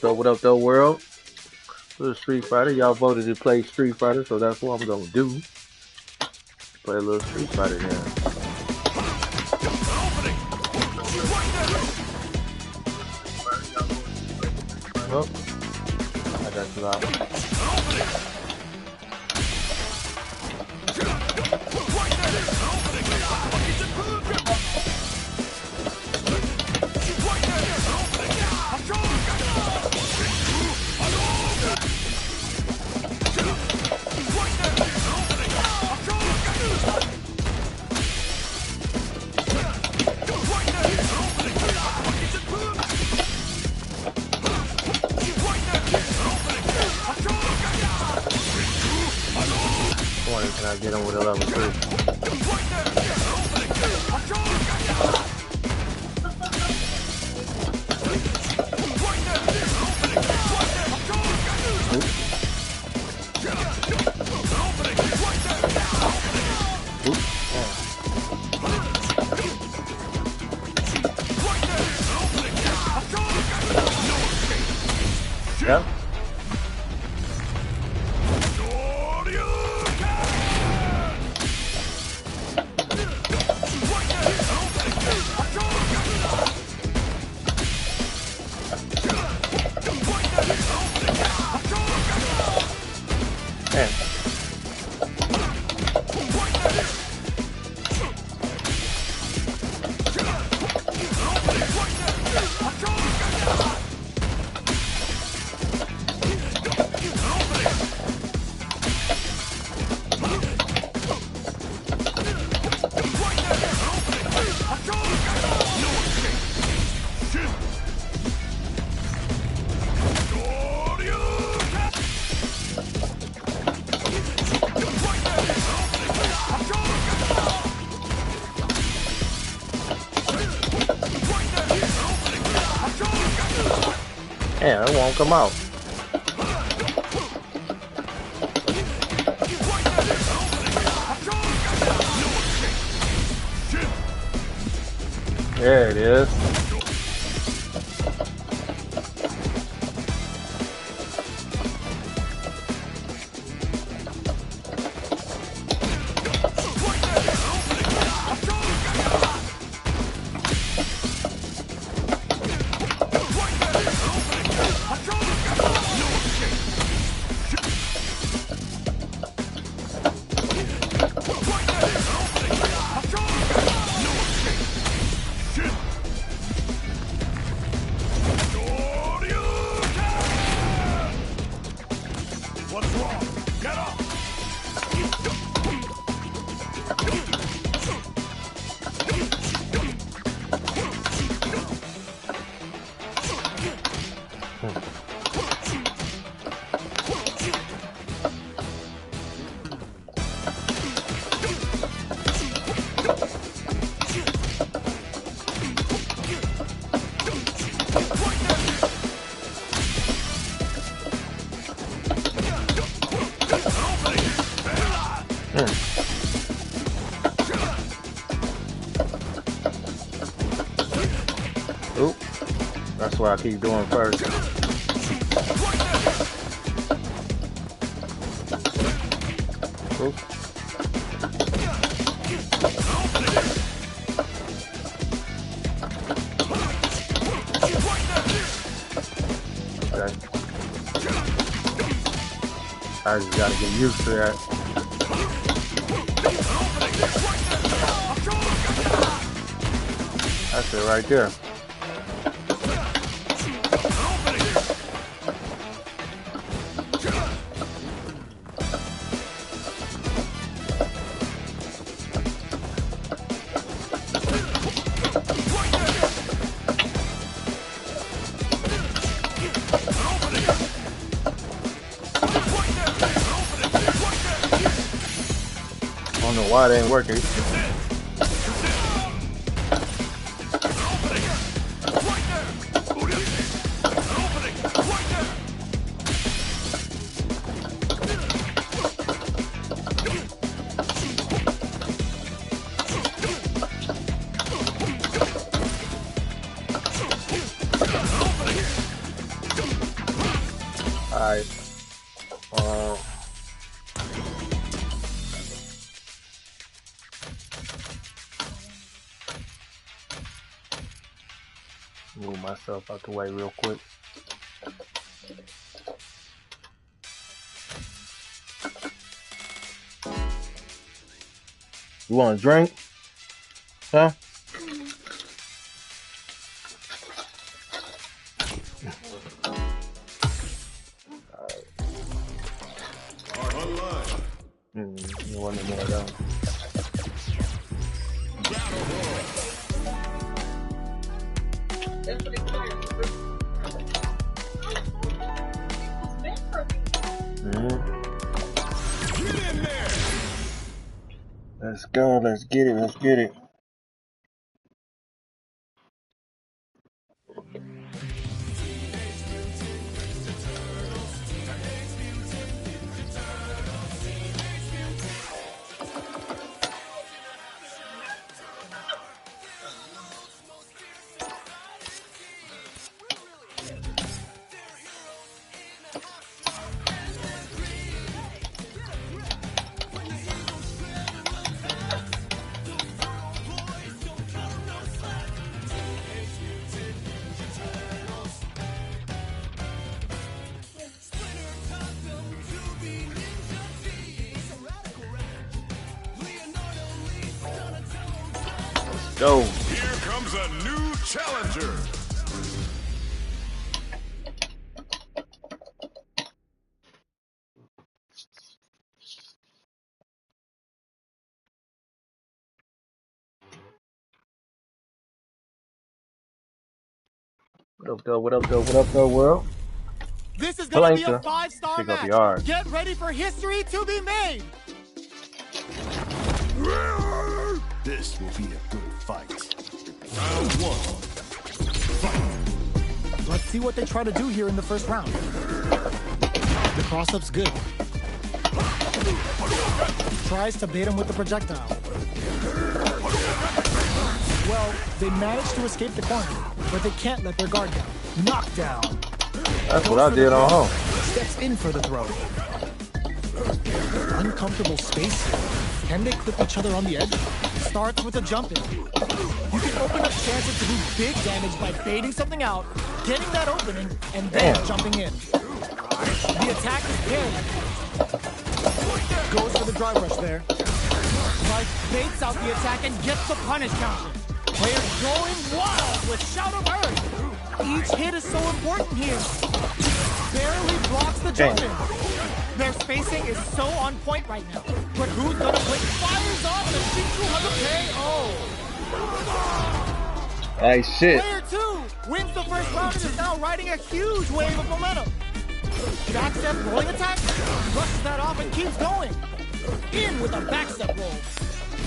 So what up though world? Little Street Fighter. Y'all voted to play Street Fighter, so that's what I'm gonna do. Play a little Street Fighter then. Oh, I got you out. Can I get him with a level 3? Yep. Yeah, it won't come out. There it is. What's wrong? Get up! Oop. That's what I keep doing first. Oop. Okay. I just gotta get used to that. That's it right there. I don't know why it ain't working. Move myself out the way real quick. You want a drink? Huh? You want to know that? Get in there. Let's go. Let's get it. Let's get it. Go. Here comes a new challenger. What up, though? What up, though? What up, though, world? This is going to be a 5-star Pick up match. yards. Get ready for history to be made. This will be a good fight. Round 1. Fight. Let's see what they try to do here in the first round. The cross-up's good. Tries to bait him with the projectile. Well, they managed to escape the corner, but they can't let their guard down. Knockdown. That's what I did on home. Steps in for the throw. Uncomfortable space here. Can they clip each other on the edge? Starts with a jump in. You can open up chances to do big damage by baiting something out, getting that opening, and then jumping in. The attack is parried. Goes for the drive rush there. Life baits out the attack and gets the punish counter. Players going wild with Shout of Earth. Each hit is so important here. Barely blocks the jump in. Their spacing is so on point right now. But who's gonna blink? Fires off the G200 KO. Hey, shit. Player 2 wins the first round and is now riding a huge wave of momentum. Backstep rolling attack, brushes that off and keeps going. In with a backstep roll.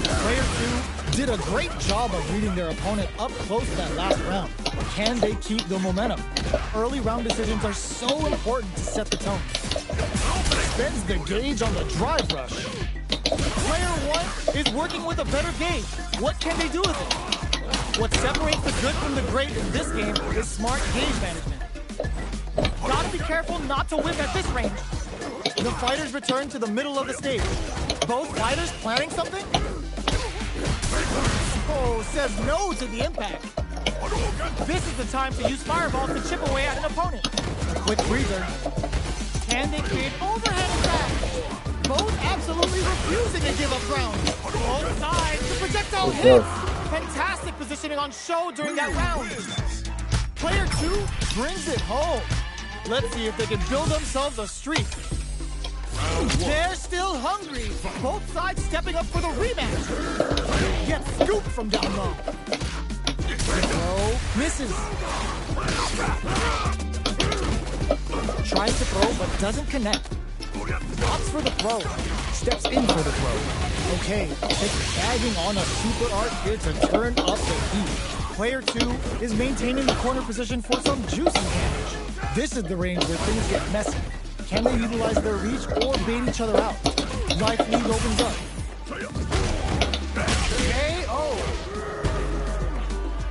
Player 2 did a great job of reading their opponent up close that last round. Can they keep the momentum? Early round decisions are so important to set the tone. Spends the gauge on the drive rush. Player 1 is working with a better gauge. What can they do with it? What separates the good from the great in this game is smart gauge management. Gotta be careful not to whip at this range. The fighters return to the middle of the stage. Both fighters planning something? Oh, says no to the impact. This is the time to use fireballs to chip away at an opponent. Quick breather. Can they create overhead attack? Both absolutely refusing to give up ground. Both sides, the projectile hits. Fantastic positioning on show during that round. Player 2 brings it home. Let's see if they can build themselves a streak. They're still hungry. Both sides stepping up for the rematch. Gets scooped from down low. Throw misses. Tries to throw but doesn't connect. Opts for the throw. Steps in for the throw. Okay, it's bagging on a super art here to turn up the heat. Player 2 is maintaining the corner position for some juicy damage. This is the range where things get messy. Can they utilize their reach or bait each other out? Life lead opens up. KO.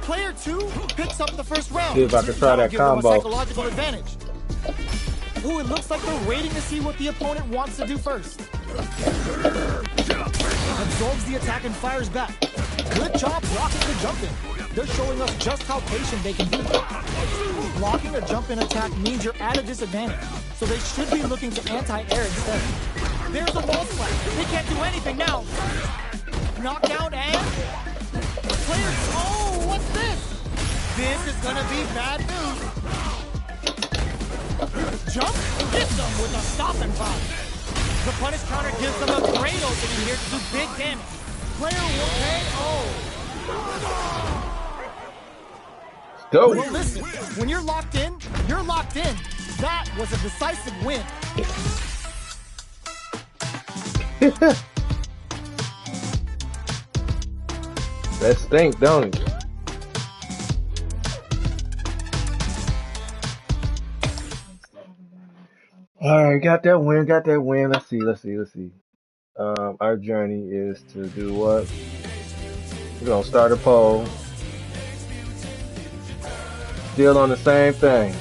Player 2 picks up the first round. He's about to try that combo. A psychological advantage. Ooh, it looks like they're waiting to see what the opponent wants to do first. Absorbs the attack and fires back. Good job blocking the jump in. They're showing us just how patient they can be. Blocking a jump in attack means you're at a disadvantage, so they should be looking to anti-air instead. There's a wall splash. They can't do anything now. Knockdown and... Players... Oh, what's this? This is gonna be bad news. Jump hits them with a stop and pop. The punish counter gives them a great opening here to do big damage. Player will KO. Go. Well, listen, when you're locked in, you're locked in. That was a decisive win. That stink, don't it? Alright, got that win, Let's see. Our journey is to do what? We're gonna start a poll. Still on the same thing.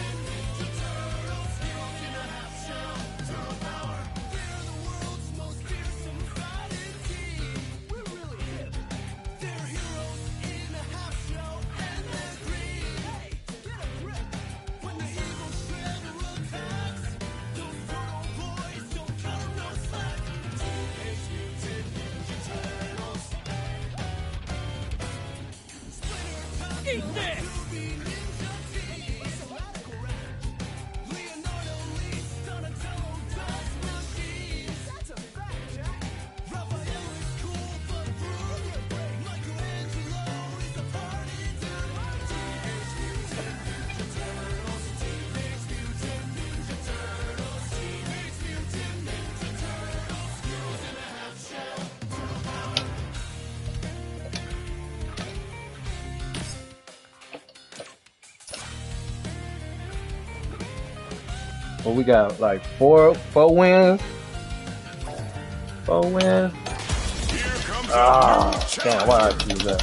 Well, we got like four wins. 4 wins. Ah, damn, why I do that?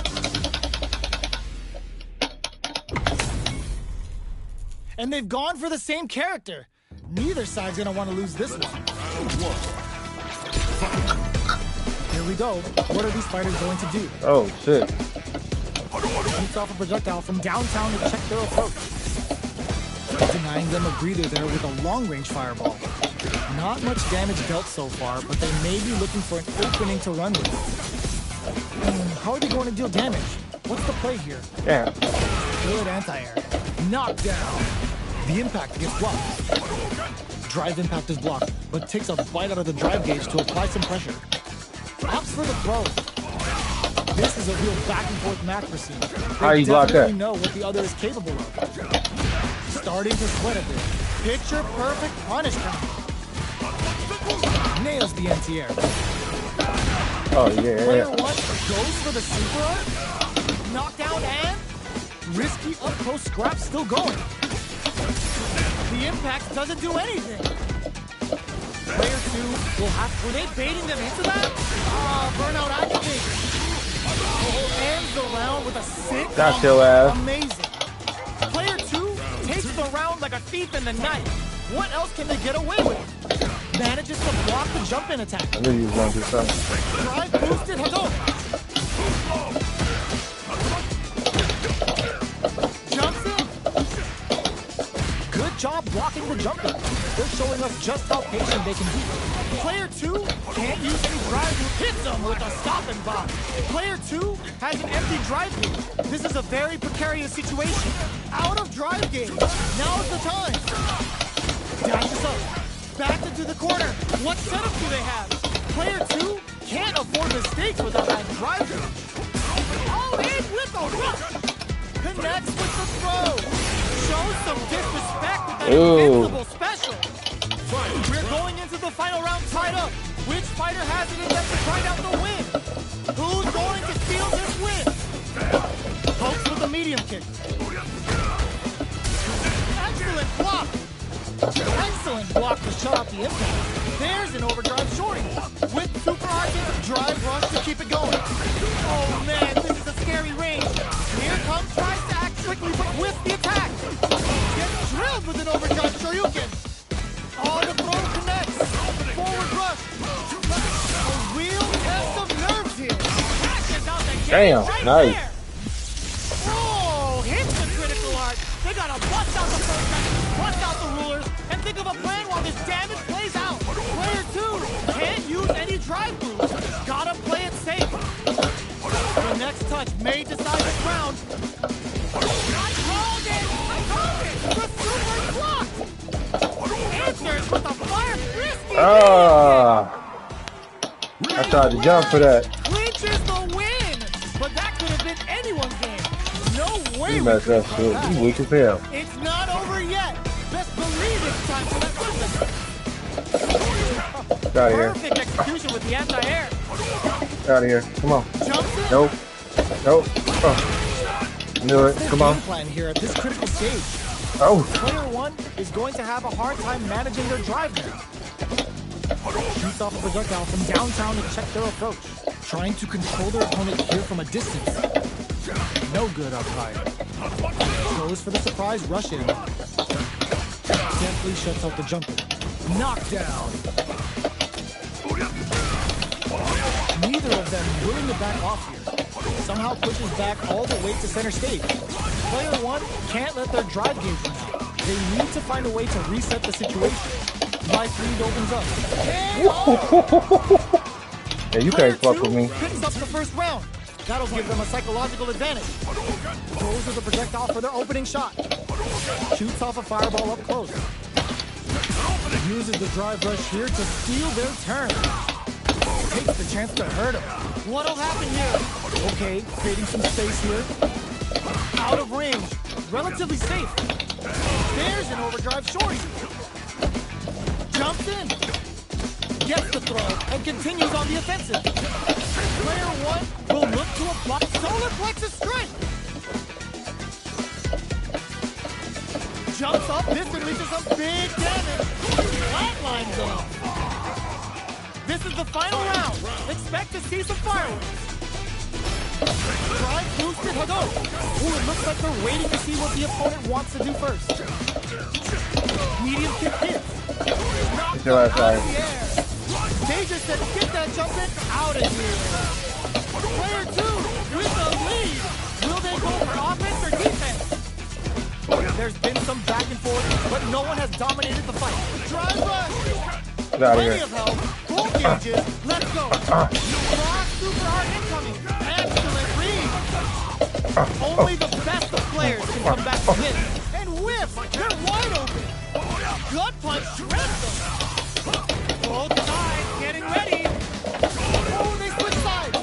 And they've gone for the same character. Neither side's gonna want to lose this one. Here we go. What are these fighters going to do? Oh, shit. Shoots off a projectile from downtown to check their approach. Denying them a breather there with a long-range fireball. Not much damage dealt so far, but they may be looking for an opening to run with. How are they going to deal damage? What's the play here? Yeah. Good anti-air. Knockdown. The impact gets blocked. Drive impact is blocked, but takes a bite out of the drive gauge to apply some pressure. Opts for the throw. This is a real back-and-forth match for scene. How you block that? They know what the other is capable of. Starting to sweat a bit. Picture perfect punish counter. Nails the anti-air. Oh, yeah. Player 1 goes for the super art. Knockdown and risky up-close scrap still going. The impact doesn't do anything. Player 2 will have... Were they baiting them into that? Burnout activated. Ends the round with a sick... Got your ass. Amazing. Player 2 takes the round like a thief in the night. What else can they get away with? Manages to block the jump-in attack. I knew you was going to do something. Drive boosted Hadouken. Jumps in. Good job blocking the jump-in. They're showing us just how patient they can be. Player 2 can't use any drive move. Hits them with a stop and pop. Player 2 has an empty drive gauge. This is a very precarious situation. Out of drive gauge. Now's the time. Dashes up. Back into the corner. What setup do they have? Player 2 can't afford mistakes without that drive gauge. All in with a rush. Connects with the throw. Shows some disrespect with that invincible special. We're going into the final round tied up. Which fighter has it in them to find out the win? Who's going to steal this win? Pokes with a medium kick. Excellent block. Excellent block to shut out the impact. There's an overdrive shorty. With super arcing, drive rush to keep it going. Oh man, this is a scary range. Here comes, tries to act quickly, but with the attack. Gets drilled with an overdrive shoryuken. Oh, the throw connects. Forward rush. A real test of nerves here. Catches out the game. Damn, right nice. there. Oh, hits the critical art. They gotta bust out the first gun, bust out the rulers, and think of a plan while this damage plays out. Player 2 can't use any drive moves. Gotta play it safe. The next touch may decide the round. I called it! I called it! The super block! Answers with a fire frisky! I tried to jump for that. Clinches the win! But that could have been anyone's game. No way You we messed could that have shit. that. You weak as hell. It's not over yet. Best believe it's time for that comeback. Get out of here. Perfect execution with the anti-air. Get out of here. Come on. Jumps in. Nope. Nope. Oh. Knew it. Come on. Game plan here at this critical stage. Oh. Player 1 is going to have a hard time managing their drive now. Shoots off a projectile from downtown to check their approach. Trying to control their opponent here from a distance. No good up high. Goes for the surprise rush in. Deftly shuts out the jumper. Knockdown. Neither of them willing to back off here. Somehow pushes back all the way to center stage. Player 1 can't let their drive game run out. They need to find a way to reset the situation. Nice lead opens up. Yeah, you can't fuck with me. Picks up the first round. That'll give them a psychological advantage. Goes with a projectile for their opening shot. Shoots off a fireball up close. Uses the drive rush here to steal their turn. Takes the chance to hurt him. What'll happen here? Okay, creating some space here. Out of range. Relatively safe. There's an overdrive shorty. Jumps in. Gets the throw and continues on the offensive. Player 1 will look to apply solar plexus strike. Jumps up, this releases some big damage. Flatlines them. This is the final round. Expect to see some fireworks. Drive boosted Hadouken. Ooh, it looks like they're waiting to see what the opponent wants to do first. Medium kick hits. Get your ass out. Danger said, get that jump in out of here. Player 2 with the lead. Will they go for offense or defense? There's been some back and forth, but no one has dominated the fight. Drive rush. Get out of Plenty here. of help. Full gauges. Let's go. Rock super hard incoming. Excellent read. Only the best of players can come back to win. And whiff. They're wide open. Gut punch shreds them. Both sides getting ready. Oh, they switch sides.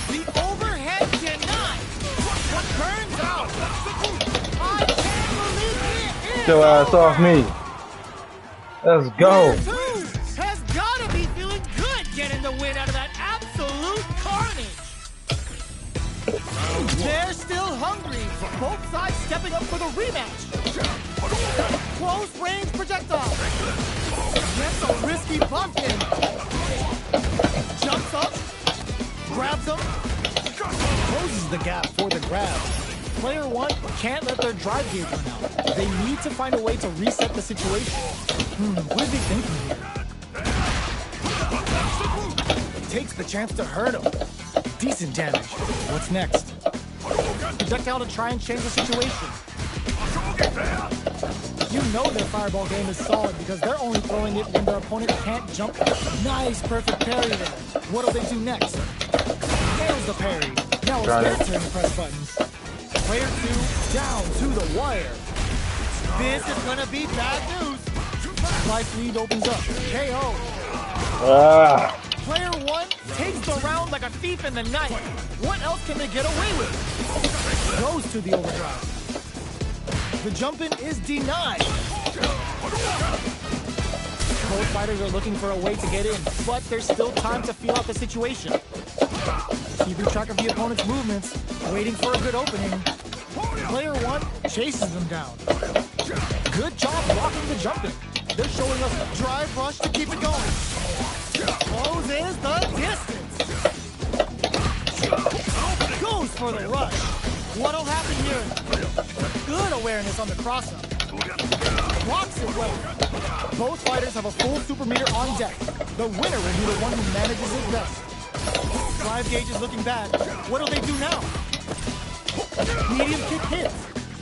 The overhead denied. What burns out? I can't believe it. Get your ass off me. Let's go. Player 2 has got to be feeling good getting the win out of that absolute carnage. They're still hungry. Both sides stepping up for the rematch. Close range projectile. Gets a risky bump in. Jumps up. Grabs him. Closes the gap for the grab. Player 1 can't let their drive gauge run out. They need to find a way to reset the situation. What are they thinking here? Takes the chance to hurt him. Decent damage. What's next? Projectile to try and change the situation. You know their fireball game is solid because they're only throwing it when their opponent can't jump. Nice, perfect parry there. What'll they do next? Nails the parry. Now it's their turn to press buttons. Player 2 down to the wire. This is gonna be bad news. Life lead opens up. KO. Player 1 takes the round like a thief in the night. What else can they get away with? Goes to the overdrive. The jump-in is denied. Both fighters are looking for a way to get in, but there's still time to feel out the situation. Keeping track of the opponent's movements, waiting for a good opening. Player 1 chases them down. Good job blocking the jump-in. They're showing us a drive rush to keep it going. Closes the distance. Goes for the rush. What'll happen here? Good awareness on the cross-up. Blocks it well. Both fighters have a full super meter on deck. The winner will be the one who manages it best. Drive gauge is looking bad. What do they do now? Medium kick hits.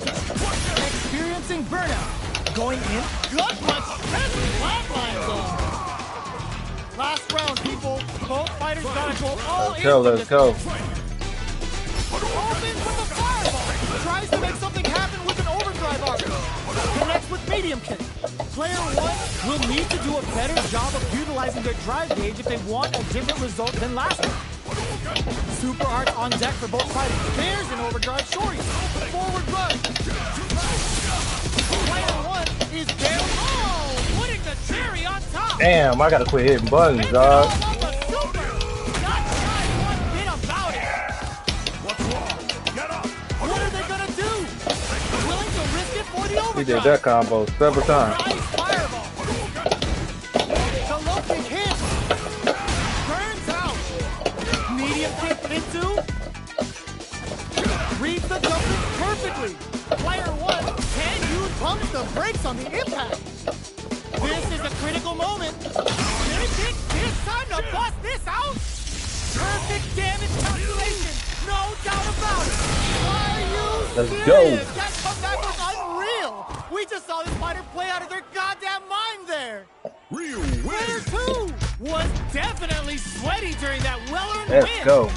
Experiencing burnout. Going in. Gut punch. Flatlines on. Last round, people. Both fighters gotta go all in. Let's go. Opens with a fireball. Tries to make something happen with an overdrive arc. Connects with medium kick. Player one will need to do a better job of utilizing their drive gauge if they want a different result than last one. Super art on deck for both fighters. There's an overdrive shorty. Forward rush. Player one is barely putting the cherry on top. Damn, I gotta quit hitting buttons, dog. What are they gonna do? Willing to risk it for the overdrive. He did that combo several times. Nice fireball. The low kick hit. Burns out. Medium kick into. Reads the jumpers perfectly. Player one can use pumps the brakes on the impact. This is a critical moment. It's time to bust this out. Perfect damage calculation. No doubt about it. Are you Let's serious? go. That comeback was unreal. We just saw this fighter play out of their goddamn mind there. Real Player win. two was definitely sweaty during that well-earned win. Let's go.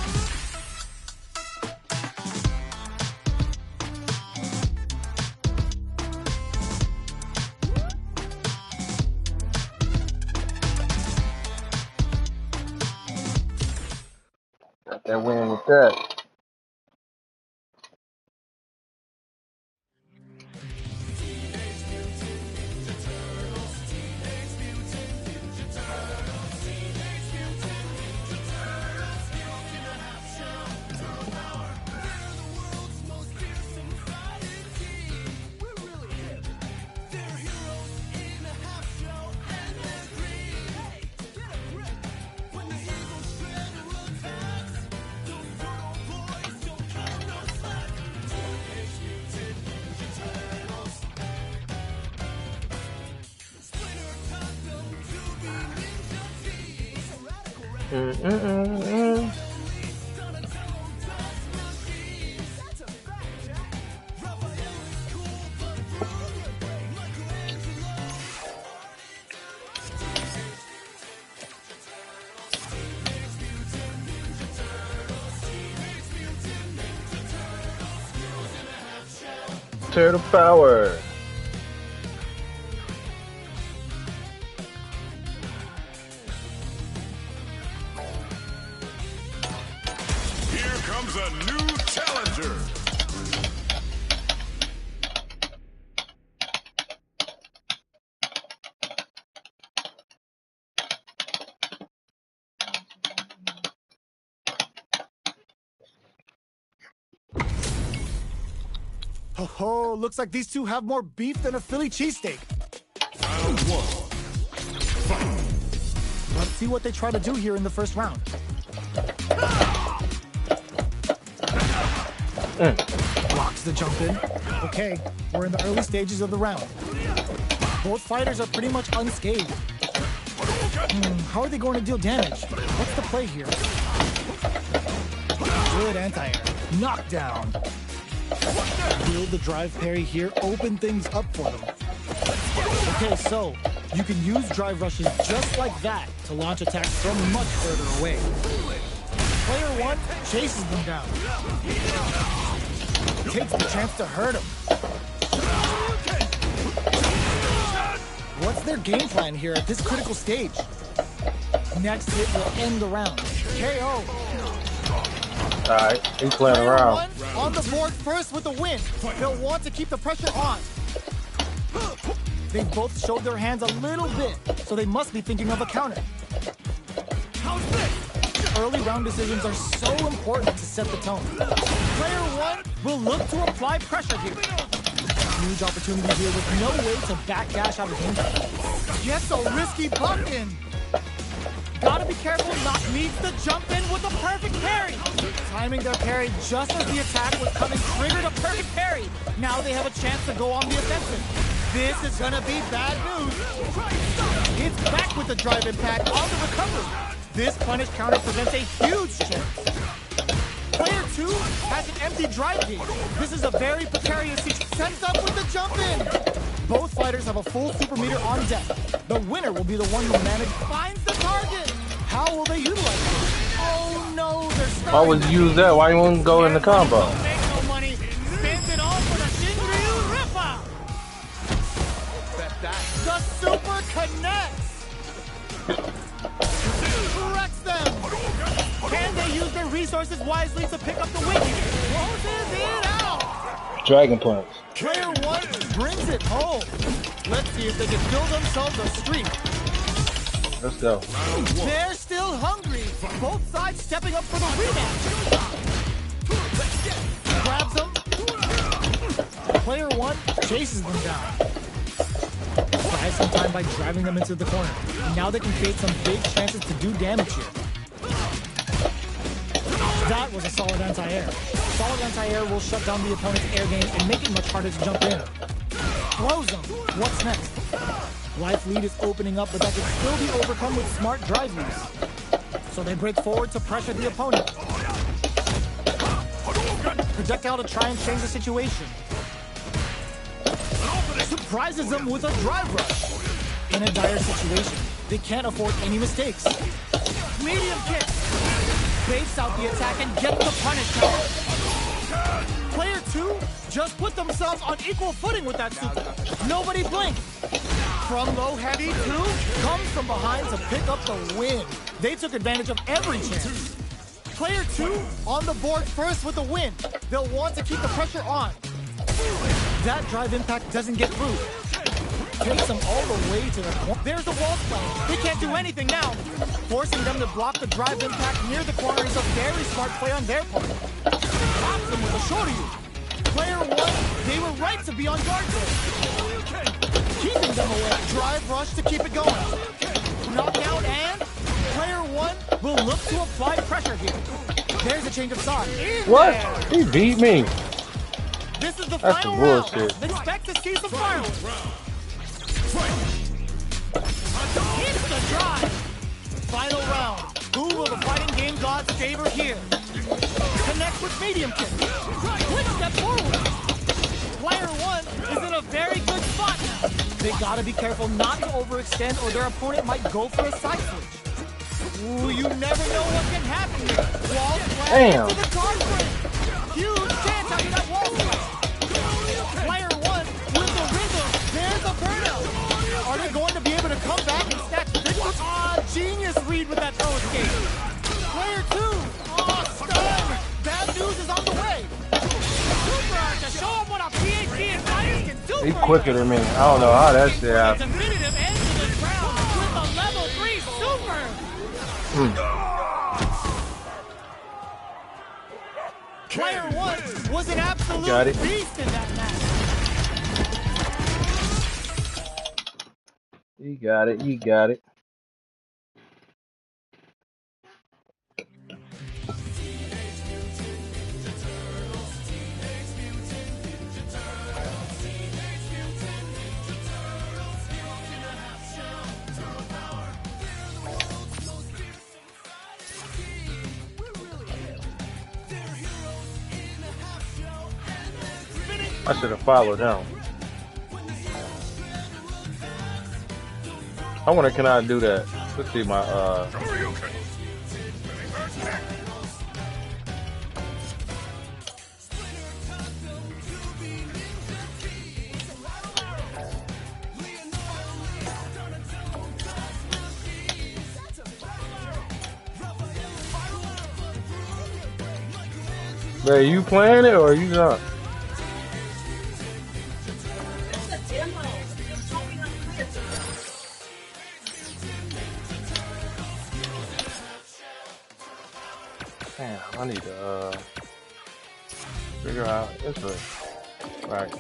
Got that win with that. Turtle power. Here comes a new challenger. Oh, looks like these two have more beef than a Philly cheesesteak. Round one. Let's see what they try to do here in the first round. Blocks the jump in. Okay, we're in the early stages of the round. Both fighters are pretty much unscathed. How are they going to deal damage? What's the play here? Good anti-air. Knockdown. Build the drive parry here, open things up for them. Okay, so you can use drive rushes just like that to launch attacks from much further away. Player one chases them down. Takes the chance to hurt him. What's their game plan here at this critical stage? Next hit will end the round. KO. Alright, he's playing around. On the board first with the win. They'll want to keep the pressure on. They both showed their hands a little bit, so they must be thinking of a counter. Early round decisions are so important to set the tone. Player one will look to apply pressure here. Huge opportunity here with no way to backdash out of danger. Gets a risky buck in. Gotta be careful not needs to jump in with a perfect parry. Timing their parry just as the attack was coming triggered a perfect parry. Now they have a chance to go on the offensive. This is gonna be bad news. It's back with the drive impact on the recovery. This punish counter presents a huge chance. Player 2 has an empty drive gauge. This is a very precarious situation. Sends up with the jump in. Both fighters have a full super meter on deck. The winner will be the one who finds the target. How will they utilize it? Oh no, they're starting. Why would you use that? Why you wouldn't go in the combo? Don't make no money. Spins it all for the Shinryu Ripper. The super connects. Wrecks them. Can they use their resources wisely to pick up the win? Closes it out. Dragon Punch. Player 1 brings it home. Let's see if they can build themselves a streak. Let's go. They're still hungry. Both sides stepping up for the rematch. Grabs them. Player 1 chases them down. Buys some time by driving them into the corner. Now they can create some big chances to do damage here. That was a solid anti-air. Solid anti-air will shut down the opponent's air game and make it much harder to jump in. Throws them. What's next? Life lead is opening up, but that can still be overcome with smart drive use. So they break forward to pressure the opponent. Projectile to try and change the situation. Surprises them with a drive rush. In a dire situation, they can't afford any mistakes. Medium kick. Baits out the attack and gets the punish counter. Player 2 just put themselves on equal footing with that super. Nobody blinked. From low heavy 2 comes from behind to pick up the win. They took advantage of every chance. Player 2 on the board first with the win. They'll want to keep the pressure on. That drive impact doesn't get through. Takes them all the way to the corner. There's the wall play. They can't do anything now. Forcing them to block the drive impact near the corner is a very smart play on their part. Pops them with a Shoryu. Player 1, they were right to be on guard there. Keeping them away. Drive rush to keep it going. Knockout and player 1 will look to apply pressure here. There's a change of side. What? He beat me. This is the That's final some bullshit. round. Expect to see some fireworks. Hits the drive. Final round. Who will the fighting game gods favor here? Connect with medium kick. Quick step forward. Player 1 is in a very good spot now. They gotta be careful not to overextend or their opponent might go for a side switch. Ooh, you never know what can happen here. Wall flag to the card frame. Huge chance after that wall flag. Player 1 with the rhythm. There's a burnout. Are they going to be able to come back and stack victories? Genius read with that throw escape. Player 2. Stun. Bad news is on the way. Super to show them what a PhD in fighters can do. He's quicker than me. I don't know how that shit happened. Definitive end to this round with a level 3 super. Player 1 was an absolute beast in that match. You got it. You got it. I should have followed him. I wonder, can I do that? Let's see my Man, you playing it or you not? Damn, I need to figure out this way. Right.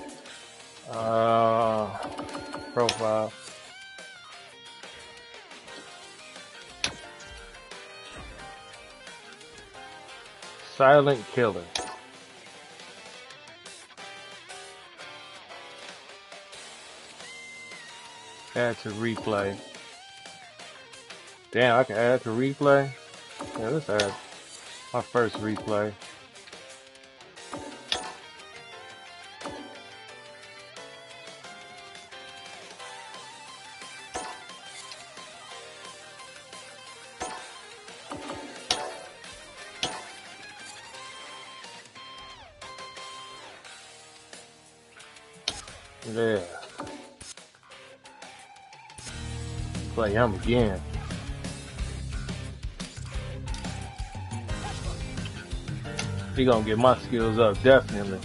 Profile. Silent Killer. Add to replay. Damn, I can add to replay. Yeah, let's add my first replay. Yeah. Play him again. He gonna get my skills up, definitely.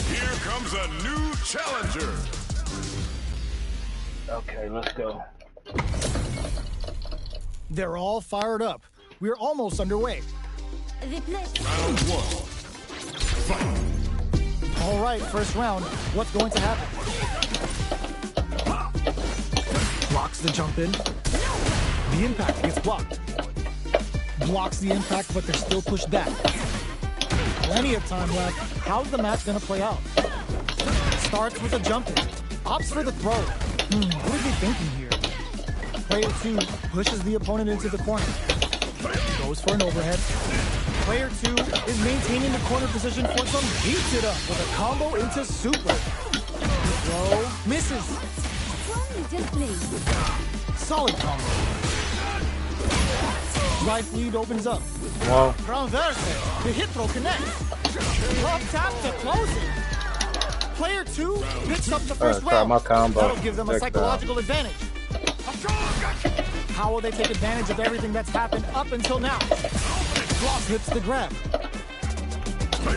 Here comes a new challenger. Okay, let's go. They're all fired up. We're almost underway. Round one. Fight. All right, first round. What's going to happen? Blocks the jump in. The impact gets blocked. Blocks the impact, but they're still pushed back. Plenty of time left. How's the match going to play out? Starts with a jump in. Opts for the throw. What is he thinking here? Player 2 pushes the opponent into the corner. Goes for an overhead. Player 2 is maintaining the corner position for some heats it up with a combo into super. Throw misses. Solid combo. Right lead opens up. Well, Transverse. The hit throw connects. Up tap to close it. Player 2 picks up the first try round. my combo. That'll give them a Check psychological advantage. How will they take advantage of everything that's happened up until now? Block hits the grab.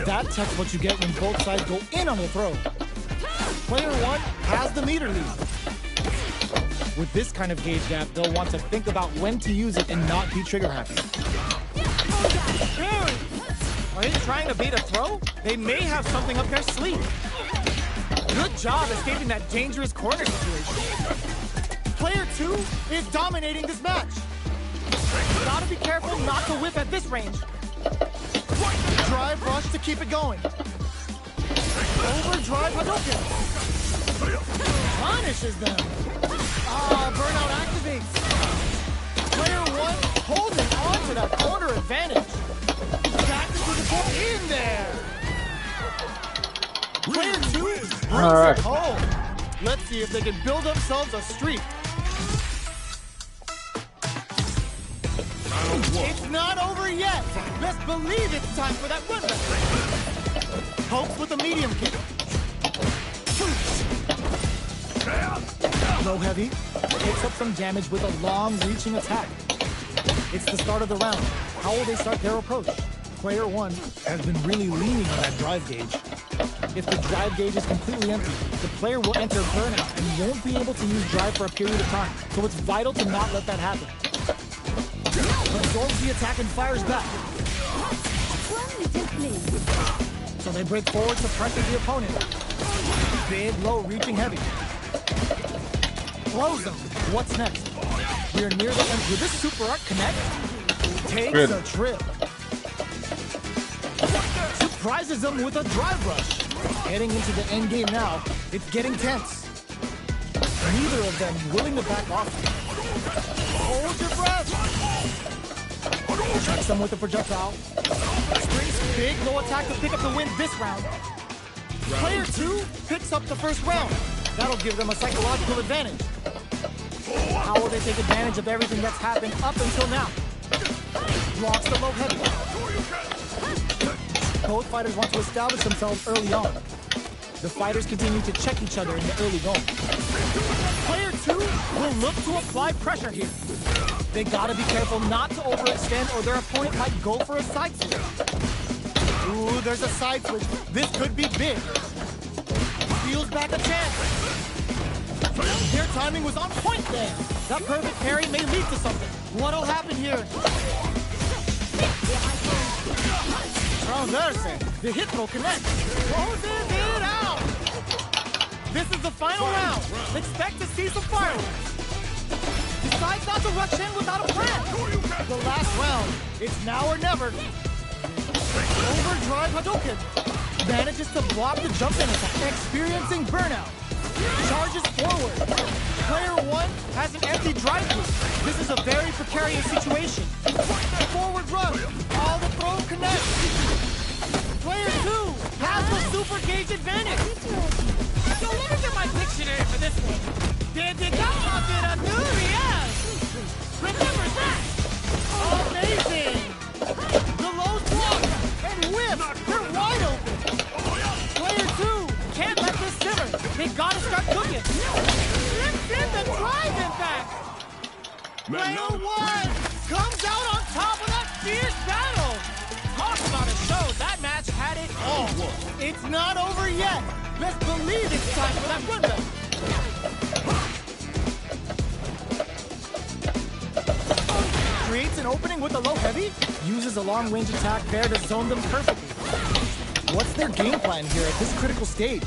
That tech's what you get when both sides go in on the throw. Player 1 has the meter lead. With this kind of gauge gap, they'll want to think about when to use it and not be trigger happy. Are they trying to bait a throw? They may have something up their sleeve. Good job escaping that dangerous corner situation. Player 2 is dominating this match. Gotta be careful not to whip at this range. Drive rush to keep it going. Overdrive Hadouken. Punishes them. Burnout activates. Player 1 holding on to that corner advantage. Back into the corner in there. Player 2 brings it home. Let's see if they can build themselves a streak. It's not over yet. Best believe it's time for that run back. Pokes with a medium kick. Low heavy. Picks up some damage with a long reaching attack. It's the start of the round. How will they start their approach? Player 1 has been really leaning on that drive gauge. If the drive gauge is completely empty, the player will enter burnout and won't be able to use drive for a period of time. So it's vital to not let that happen. Absorbs the attack and fires back. So they break forward to pressure the opponent. Big, low, reaching heavy. Close them. What's next? We're near the end. Will this super art connect? Takes a trip. Surprises them with a drive rush. Heading into the end game now. It's getting tense. Neither of them willing to back off. Hold your breath. Checks them with a projectile. Springs big low attack to pick up the win this round. Player 2 picks up the first round. That'll give them a psychological advantage. How will they take advantage of everything that's happened up until now? Blocks the low heavy. Both fighters want to establish themselves early on. The fighters continue to check each other in the early going. Player 2 will look to apply pressure here. They gotta be careful not to overextend or their opponent might go for a side switch. Ooh, there's a side switch. This could be big. Steals back a chance. Their timing was on point there. That perfect parry may lead to something. What'll happen here? Transverse. The hit throw connects. Closes it out. This is the final round. Expect to see some fireworks. decides not to rush in without a plan. The last round, it's now or never. Overdrive Hadouken. Manages to block the jump in attack, experiencing burnout. Charges forward. Player 1 has an empty drive loop. This is a very precarious situation. Forward run. All the throw connects. Player 2 has the super gauge advantage. So let me get my dictionary for this one. Remember that! Amazing! The low block and whip. They're wide open. Player 2 can't let this simmer. They gotta start cooking. Slips in the drive impact. Player 1 comes out on top of that fierce battle. Talk about a show. That match had it all. It's not over yet. Best believe it's time for that run back. Creates an opening with a low heavy. Uses a long range attack there to zone them perfectly. What's their game plan here at this critical stage?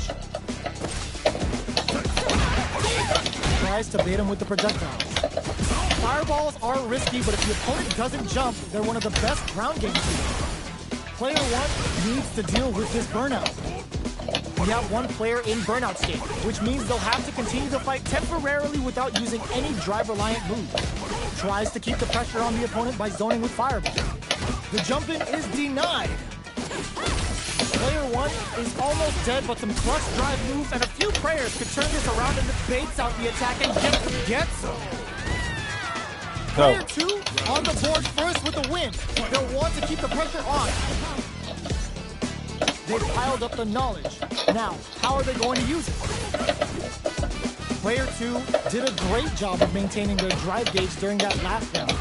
Tries to bait him with the projectiles. Fireballs are risky, but if the opponent doesn't jump, they're one of the best ground game shooters. Player 1 needs to deal with this burnout. We have one player in burnout state, which means they'll have to continue to fight temporarily without using any drive-reliant moves. Tries to keep the pressure on the opponent by zoning with fireball. The jump-in is denied. Player 1 is almost dead, but some clutch drive moves and a few prayers could turn this around and it baits out the attack and gets him. Player 2 on the board first with the win. They'll want to keep the pressure on. They've piled up the knowledge. Now, how are they going to use it? Player 2 did a great job of maintaining their drive gauge during that last round.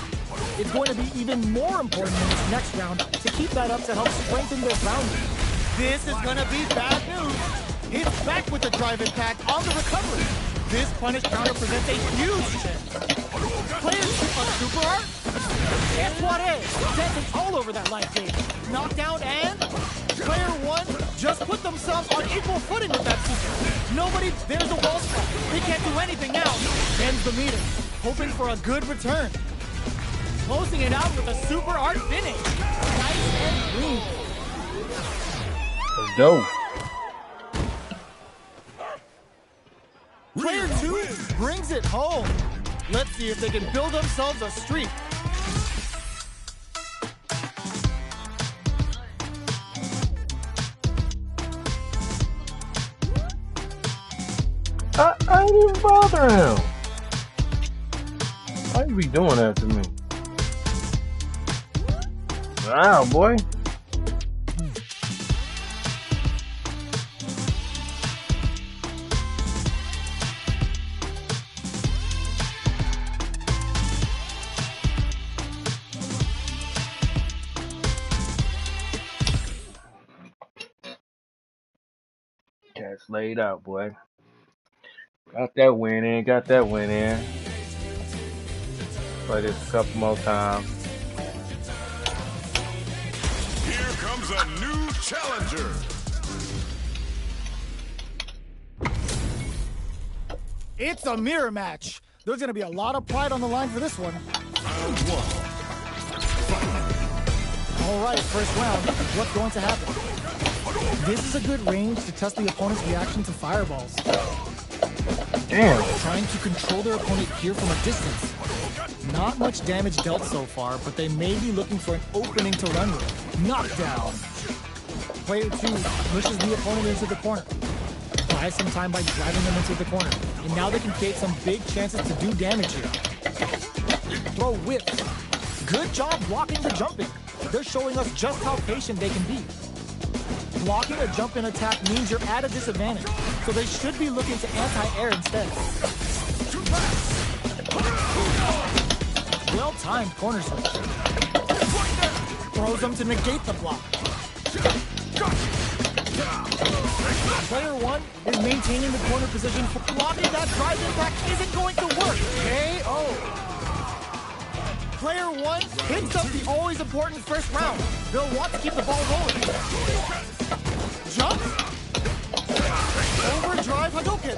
It's going to be even more important in this next round to keep that up to help strengthen their ground game. This is going to be bad news. Hits back with the drive impact on the recovery. This punish counter presents a huge chance. Player 2 on super art. Guess what is? Dancing all over that life gauge. Knockdown and player 1 just put themselves on equal footing with that super. There's a wall spot. They can't do anything now. Ends the meter, hoping for a good return. Closing it out with a super art finish. Nice and clean. Let's go. Player 2 brings it home. Let's see if they can build themselves a streak. I didn't even bother him. Why you be doing that to me? Wow, boy. Cat's laid out, boy. Got that win in, Play this a couple more times. Here comes a new challenger. It's a mirror match. There's going to be a lot of pride on the line for this one. Round 1. All right, first round. What's going to happen? This is a good range to test the opponent's reaction to fireballs. Damn. Trying to control their opponent here from a distance. Not much damage dealt so far, but they may be looking for an opening to run with. Knockdown. Player 2 pushes the opponent into the corner. Buys some time by driving them into the corner. And now they can create some big chances to do damage here. Throw whips. Good job blocking the jumping. They're showing us just how patient they can be. Blocking a jump-in attack means you're at a disadvantage, so they should be looking to anti-air instead. Well-timed corner switch. Throws them to negate the block. Player 1 is maintaining the corner position, but blocking that drive impact isn't going to work. KO. Player 1 hits up the always important first round. They'll want to keep the ball rolling. Jump. Overdrive Hadouken.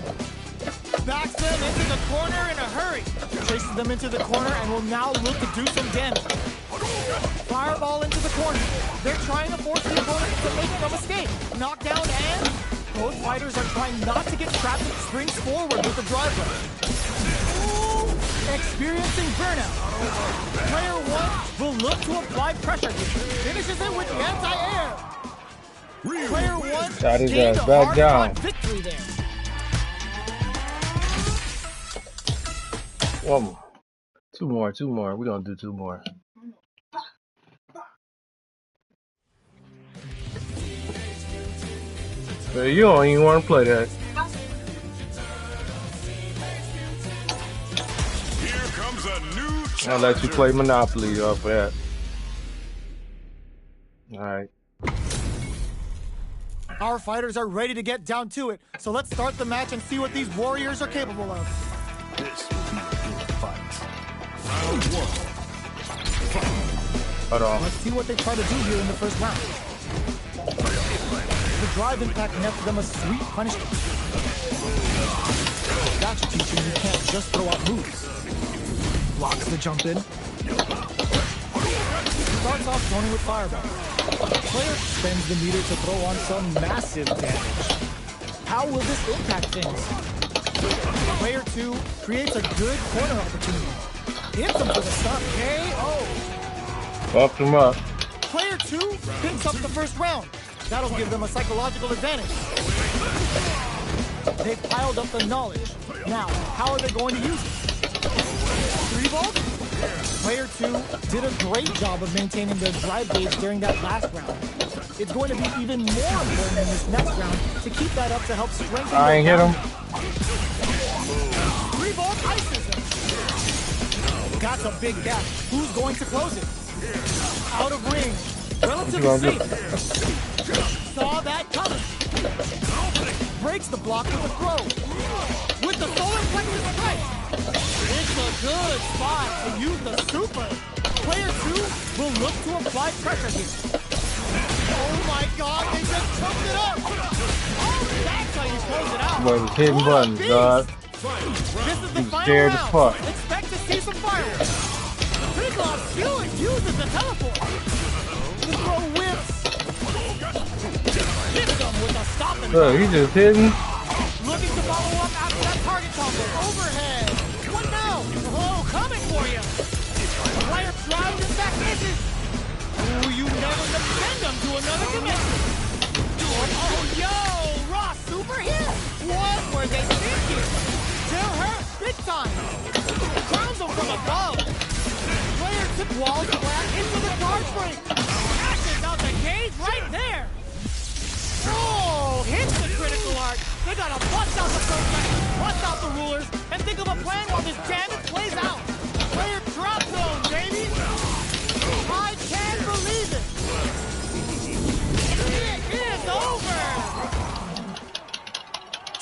Backs them into the corner in a hurry. Chases them into the corner and will now look to do some damage. Fireball into the corner. They're trying to force the opponent to make some escape. Knockdown, and both fighters are trying not to get trapped and springs forward with the drive rush. Experiencing burnout. Player 1 will look to apply pressure. Finishes it with the anti-air. Player 1 gained a hard-fought victory there. One more. Two more. We're gonna do 2 more. But you don't even want to play that. Here comes a new I'll let you play Monopoly off of that. Alright. Our fighters are ready to get down to it, so let's start the match and see what these warriors are capable of. This will be a good fight. Round 1. Hold on. Let's see what they try to do here in the first round. The drive impact nets them a sweet punishment. That's teaching you can't just throw out moves. Blocks the jump in. Starts off zoning with fireball. Player spends the meter to throw on some massive damage. How will this impact things? Player 2 creates a good corner opportunity. Hits him for the stun. KO. Buffed him up. Player 2 picks up the first round. That'll give them a psychological advantage. They've piled up the knowledge. Now, how are they going to use it? 3-volt? Player 2 did a great job of maintaining their drive gauge during that last round. It's going to be even more important in this next round to keep that up to help strengthen I ain't hit him. 3-volt ices him. That's a big gap. Who's going to close it? Out of range. Relatively safe. Saw that coming. Breaks the block with a throw. With the solar plexus strike. It's a good spot to use the super. Player 2 will look to apply pressure here. Oh my god, they just choked it up. Oh, that's how you close it out. Boy, was hitting buttons, dog. This is the He's final scared as round. fuck. Expect to see some fireworks. Big Lob uses the teleport. The throw whips. Hits them with a stop and Look, he's just hitting. looking to follow up after that target combo. Overhead. What now? Oh, coming for you. Player drives and back misses. Ooh, you never send them to another dimension. Oh, yo, raw super hit. What were they thinking? Still hurt, big time. Crowns them from above. Player tip walls flat into the charge break. Ashes out the cage right there. Oh, hits the critical arc. They gotta bust out the protection, bust out the rulers, and think of a plan while this damage plays out. Player drop zone, baby. I can't believe it. It is over.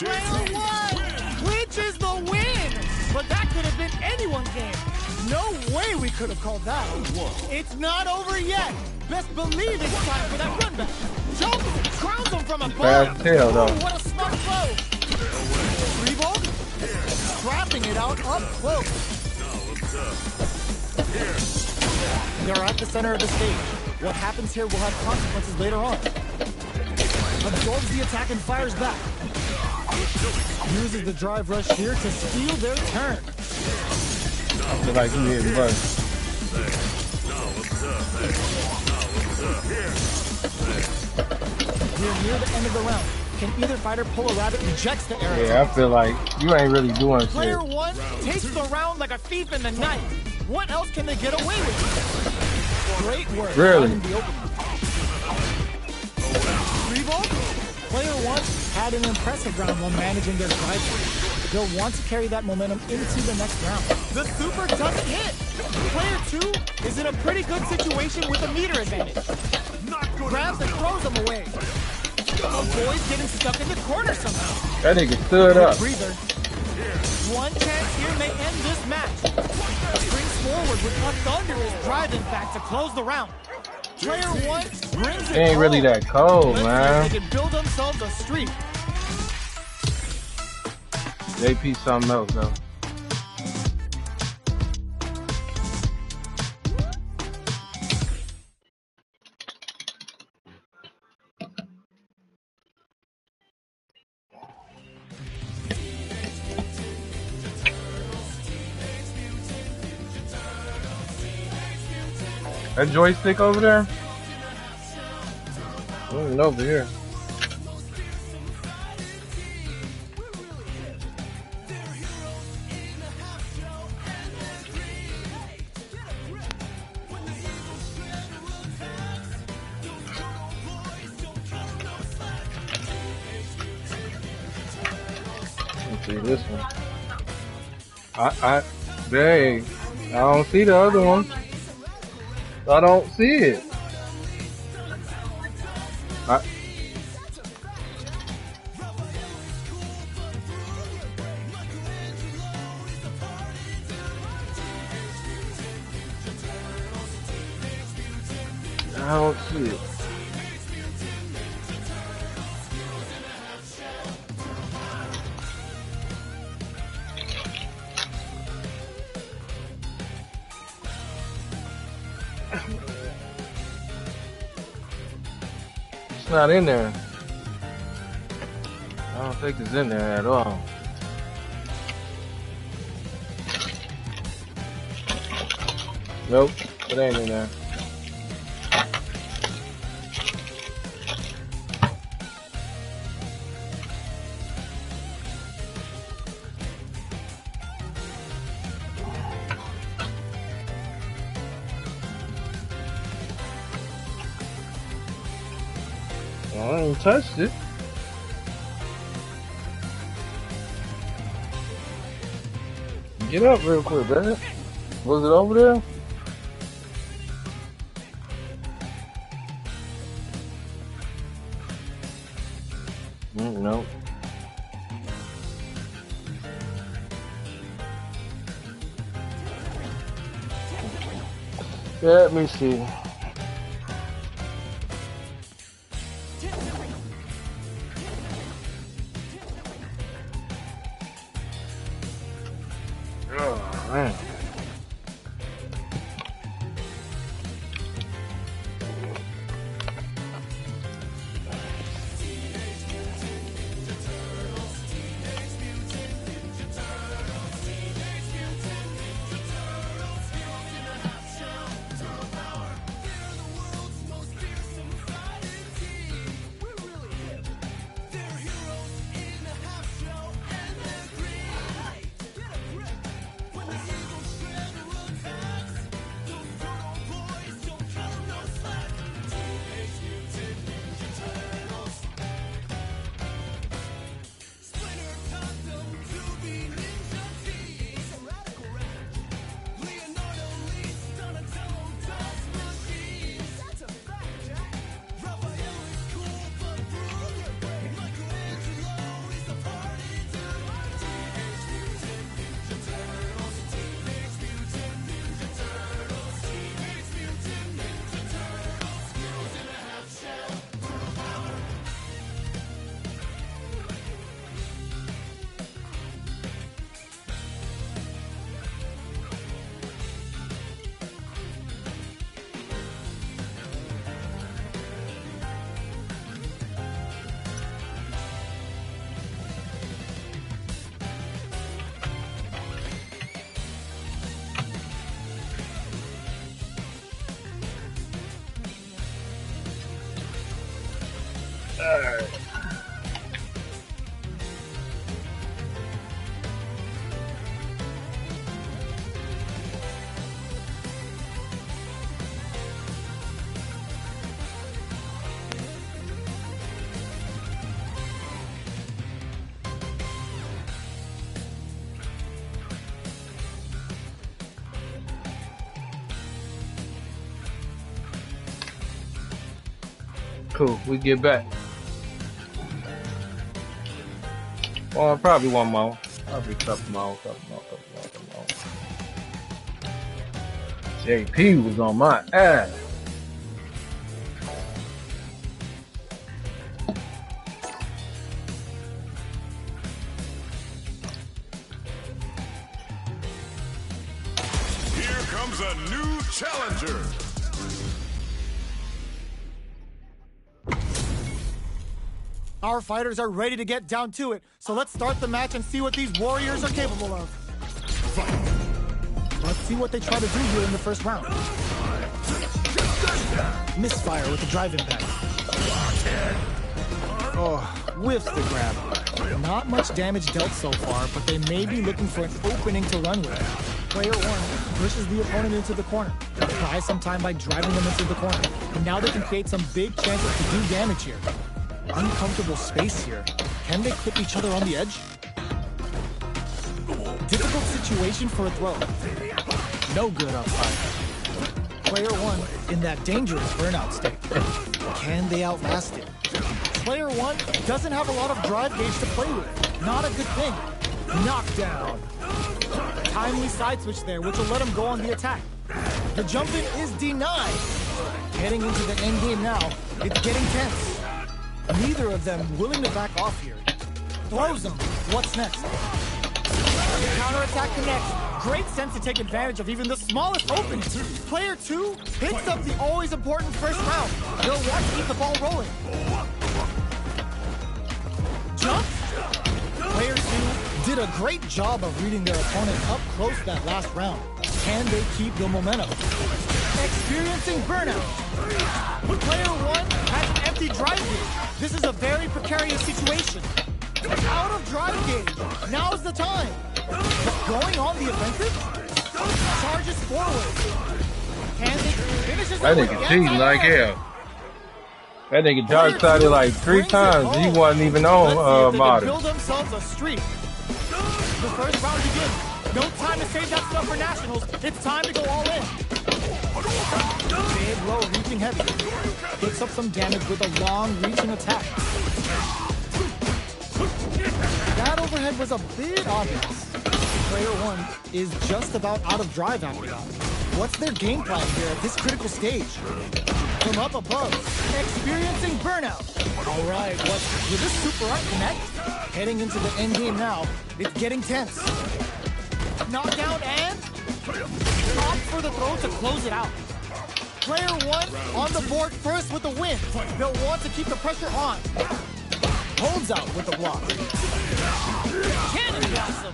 Player 1 clinches the win. But that could have been anyone's game. No way we could have called that. It's not over yet. Best believe it's time for that run back. Jump, crowns him from above. Fast tail, though. Ooh, what a smart throw. 3-volt, trapping it out up close. They're at the center of the stage. What happens here will have consequences later on. Absorbs the attack and fires back. Uses the drive rush here to steal their turn. I feel like you hitting buttons. We're near the end of the round. Can either fighter pull a rabbit? Rejects the arrow. Yeah, I feel like you ain't really doing shit. Player 1 takes the round like a thief in the night. What else can they get away with? Great work. Really? In the opening. 3-volt? Player 1 had an impressive round while managing their drive. They'll want to carry that momentum into the next round. The super doesn't hit. Player 2 is in a pretty good situation with a meter advantage. Grabs and throws them away. Avoids getting stuck in the corner somehow. That nigga stood up. Breather. One chance here may end this match. Springs forward with a thunderous drive impact to close the round. Player 1 brings it It ain't really home. that cold, Let's see if man. they can build themselves a streak. JP something else though. That joystick over there? Over here. Let's see this one. Dang, I don't see the other one. I don't see it. I don't see it. It's not in there. I don't think it's in there at all. Nope, it ain't in there. I ain't touched it. Get up real quick, man. Was it over there? Nope. Let me see. Oh, man. Alright. Cool, we get back. Well, probably one more. Probably a couple more. JP was on my ass. comes a new challenger. Our fighters are ready to get down to it, so let's start the match and see what these warriors are capable of. Let's see what they try to do here in the first round. Misfire with the drive impact. Oh, whiffs the grab. Not much damage dealt so far, but they may be looking for an opening to run with. Player one pushes the opponent into the corner. Buys some time by driving them into the corner. And now they can create some big chances to do damage here. Uncomfortable space here. Can they clip each other on the edge? Difficult situation for a throw. No good upside. Player one in that dangerous burnout state. Can they outlast it? Player one doesn't have a lot of drive gauge to play with. Not a good thing. Knockdown. Timely side switch there, which will let him go on the attack. The jump in is denied. Heading into the end game now, it's getting tense. Neither of them willing to back off here. Throws him. What's next? The counterattack connects. Great sense to take advantage of even the smallest opening. Player two picks up the always important first round. They'll want to keep the ball rolling. Jump. Player two did a great job of reading their opponent up close that last round. Can they keep the momentum? Experiencing burnout. Player one has an empty drive gauge. This is a very precarious situation. Out of drive gauge. Now's the time. Going on the offensive. Charges forward. Can they finish it? That nigga cheating like hell. That nigga Josh started like 3 times. He wasn't even on modern. Build themselves a streak. The first round begins. No time to save that stuff for nationals. It's time to go all in. Big low reaching heavy. Picks up some damage with a long reaching attack. That overhead was a bit obvious. Player one is just about out of drive after that. What's their game plan here at this critical stage? From up above, experiencing burnout. All right, will this super art connect? Heading into the end game now, it's getting tense. Knockdown and opt for the throw to close it out. Player one on the board first with the win. They'll want to keep the pressure on. Holds out with the block. Cannon blossom.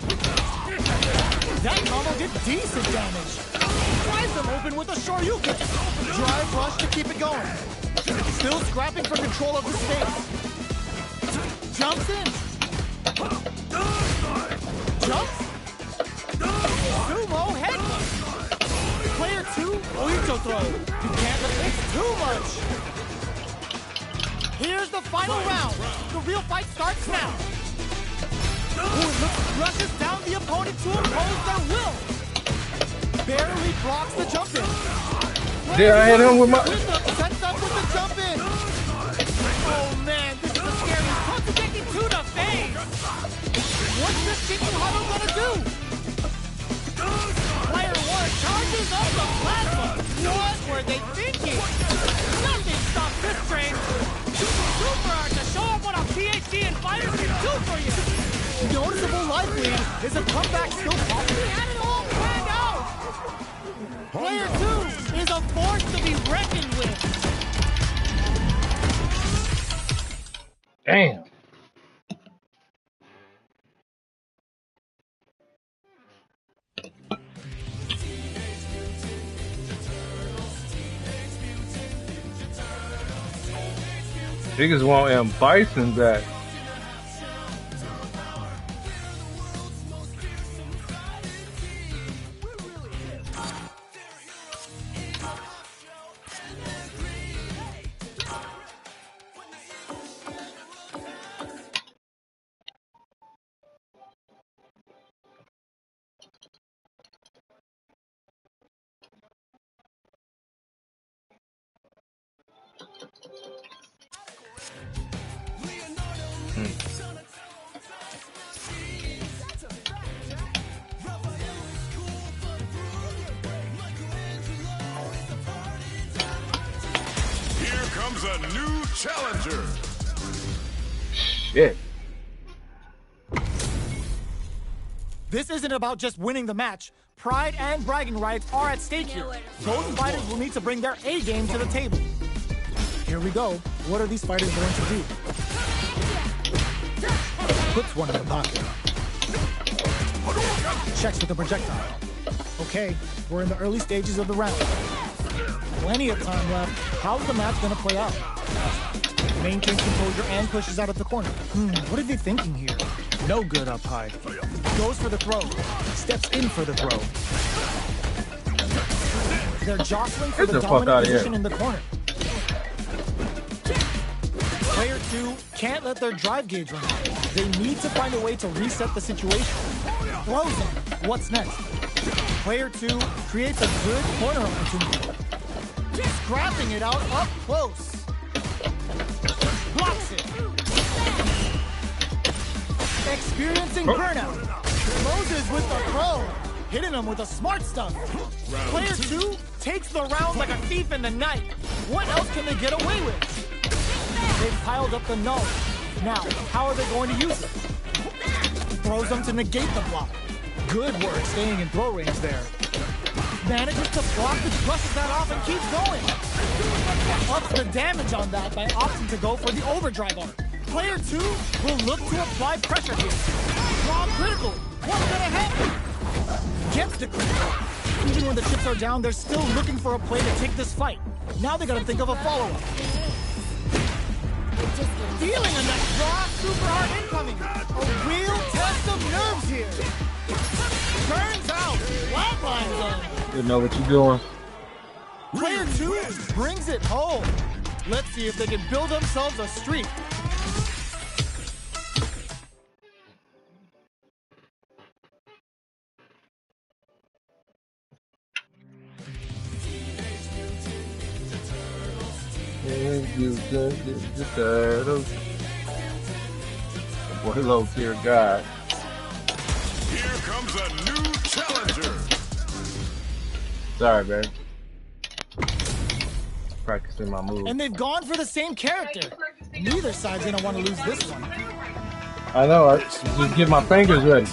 That combo did decent damage. Tries them open with a shoryuken. Drive rush to keep it going. Still scrapping for control of the space. Jumps in. Jumps. Sumo head. Player two, Oito throw. You can't let it too much. Here's the final round. The real fight starts now. Rushes down the opponent to impose their will. Barely blocks the jump in. Did I hit him with my... Sets up with the jump in. Oh man, this is a scary Kotsugeki to the face. What's this Chicken Huddle gonna do? Player one charges up the plasma. What were they thinking? Nothing stops this train. Super art to show up what a PhD in fighters can do for you. Noticeable life lead. Is a comeback still possible? He had it all planned out. Player two is a force to be reckoned with. Damn. Niggas want M. Bison back. Comes a new challenger. Shit. This isn't about just winning the match, Pride and bragging rights are at stake here. Both fighters will need to bring their A game to the table. Here we go. What are these fighters going to do? Puts one in the pocket. Checks with the projectile. Okay, we're in the early stages of the round. Plenty of time left. How's the match going to play out? Maintains composure and pushes out of the corner. What are they thinking here? No good up high. Goes for the throw. Steps in for the throw. They're jostling for the dominant position in the corner. Player 2 can't let their drive gauge run out. They need to find a way to reset the situation. Throws him. What's next? Player 2 creates a good corner opportunity. Scrapping it out up close. Blocks it. Experiencing burnout. Moses with the throw. Hitting him with the smart stuff. Player 2 takes the round like a thief in the night. What else can they get away with? They've piled up the null. Now, how are they going to use it? Throws them to negate the block. Good work staying in throw range there. Manages to block it, brushes that off, and keeps going. Ups the damage on that by opting to go for the overdrive arm. Player 2 will look to apply pressure here. Draw critical. What's gonna happen? Gets the critical. Even when the chips are down, they're still looking for a play to take this fight. Now they gotta think of a follow-up. Feeling a next draw, super hard incoming. A real test of nerves here. Turns out, flatlines them. You know what you're doing. Player 2 brings it home. Let's see if they can build themselves a streak. Boy, low tier guy. Here comes a new challenger. Sorry, man. Practicing my moves. And they've gone for the same character. Neither side's gonna want to lose this one. I know. I just get my fingers ready.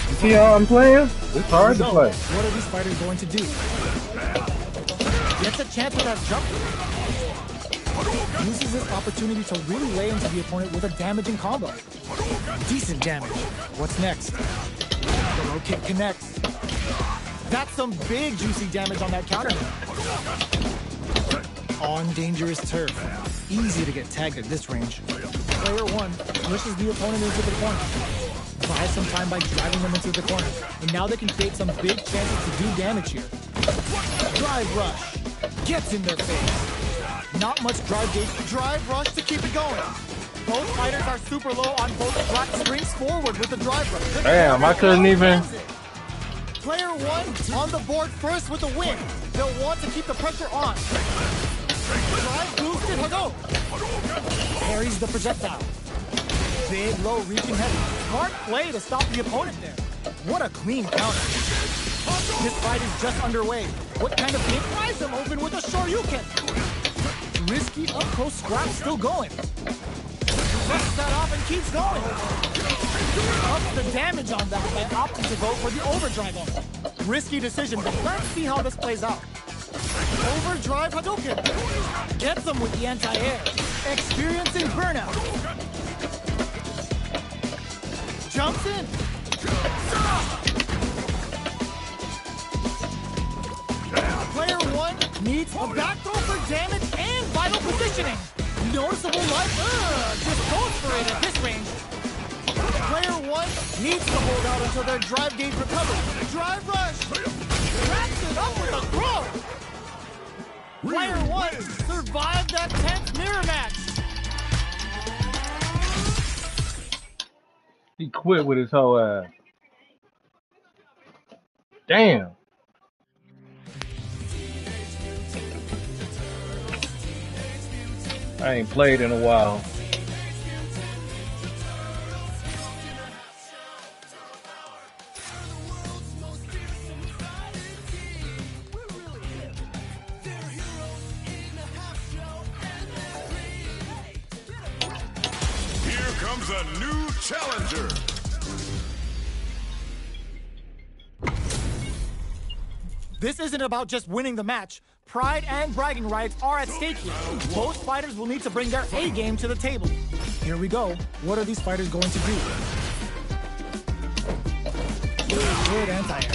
You see how I'm playing? It's hard to play. What are these fighters going to do? Gets a chance with that jump. Uses this opportunity to really lay into the opponent with a damaging combo. Decent damage. What's next? The low kick connects. That's some big juicy damage on that counter. On dangerous turf. Easy to get tagged at this range. Player 1 pushes the opponent into the corner. Buys some time by driving them into the corner. And now they can create some big chances to do damage here. Drive rush. Gets in their face. Not much drive gauge. Drive rush to keep it going. Both fighters are super low on both black. Springs forward with the drive rush. Damn, I couldn't even. Player 1 on the board first with the win. They'll want to keep the pressure on. Drive boosted, Hago. Parries the projectile. Big, low, reaching heavy. Smart play to stop the opponent there. What a clean counter. This fight is just underway. What kind of game? Flies him open with a Shoryuken. Risky up-close scrap still going. Brushes that off and keeps going. Ups the damage on that by opting to go for the overdrive on it. Risky decision, but let's see how this plays out. Overdrive Hadouken. Gets him with the anti-air. Experiencing burnout. Jumps in. Player 1 needs a back throw for damage and vital positioning. Noticeable life. Just goes for it at this range. Player 1 needs to hold out until their drive gauge recovers. Drive rush. Wraps it up with a throw. Player 1 survived that tense mirror match. He quit with his whole ass. Damn. I ain't played in a while. Here comes a new challenger. This isn't about just winning the match. Pride and bragging rights are at stake here. Both fighters will need to bring their A game to the table. Here we go. What are these fighters going to do? Good anti-air.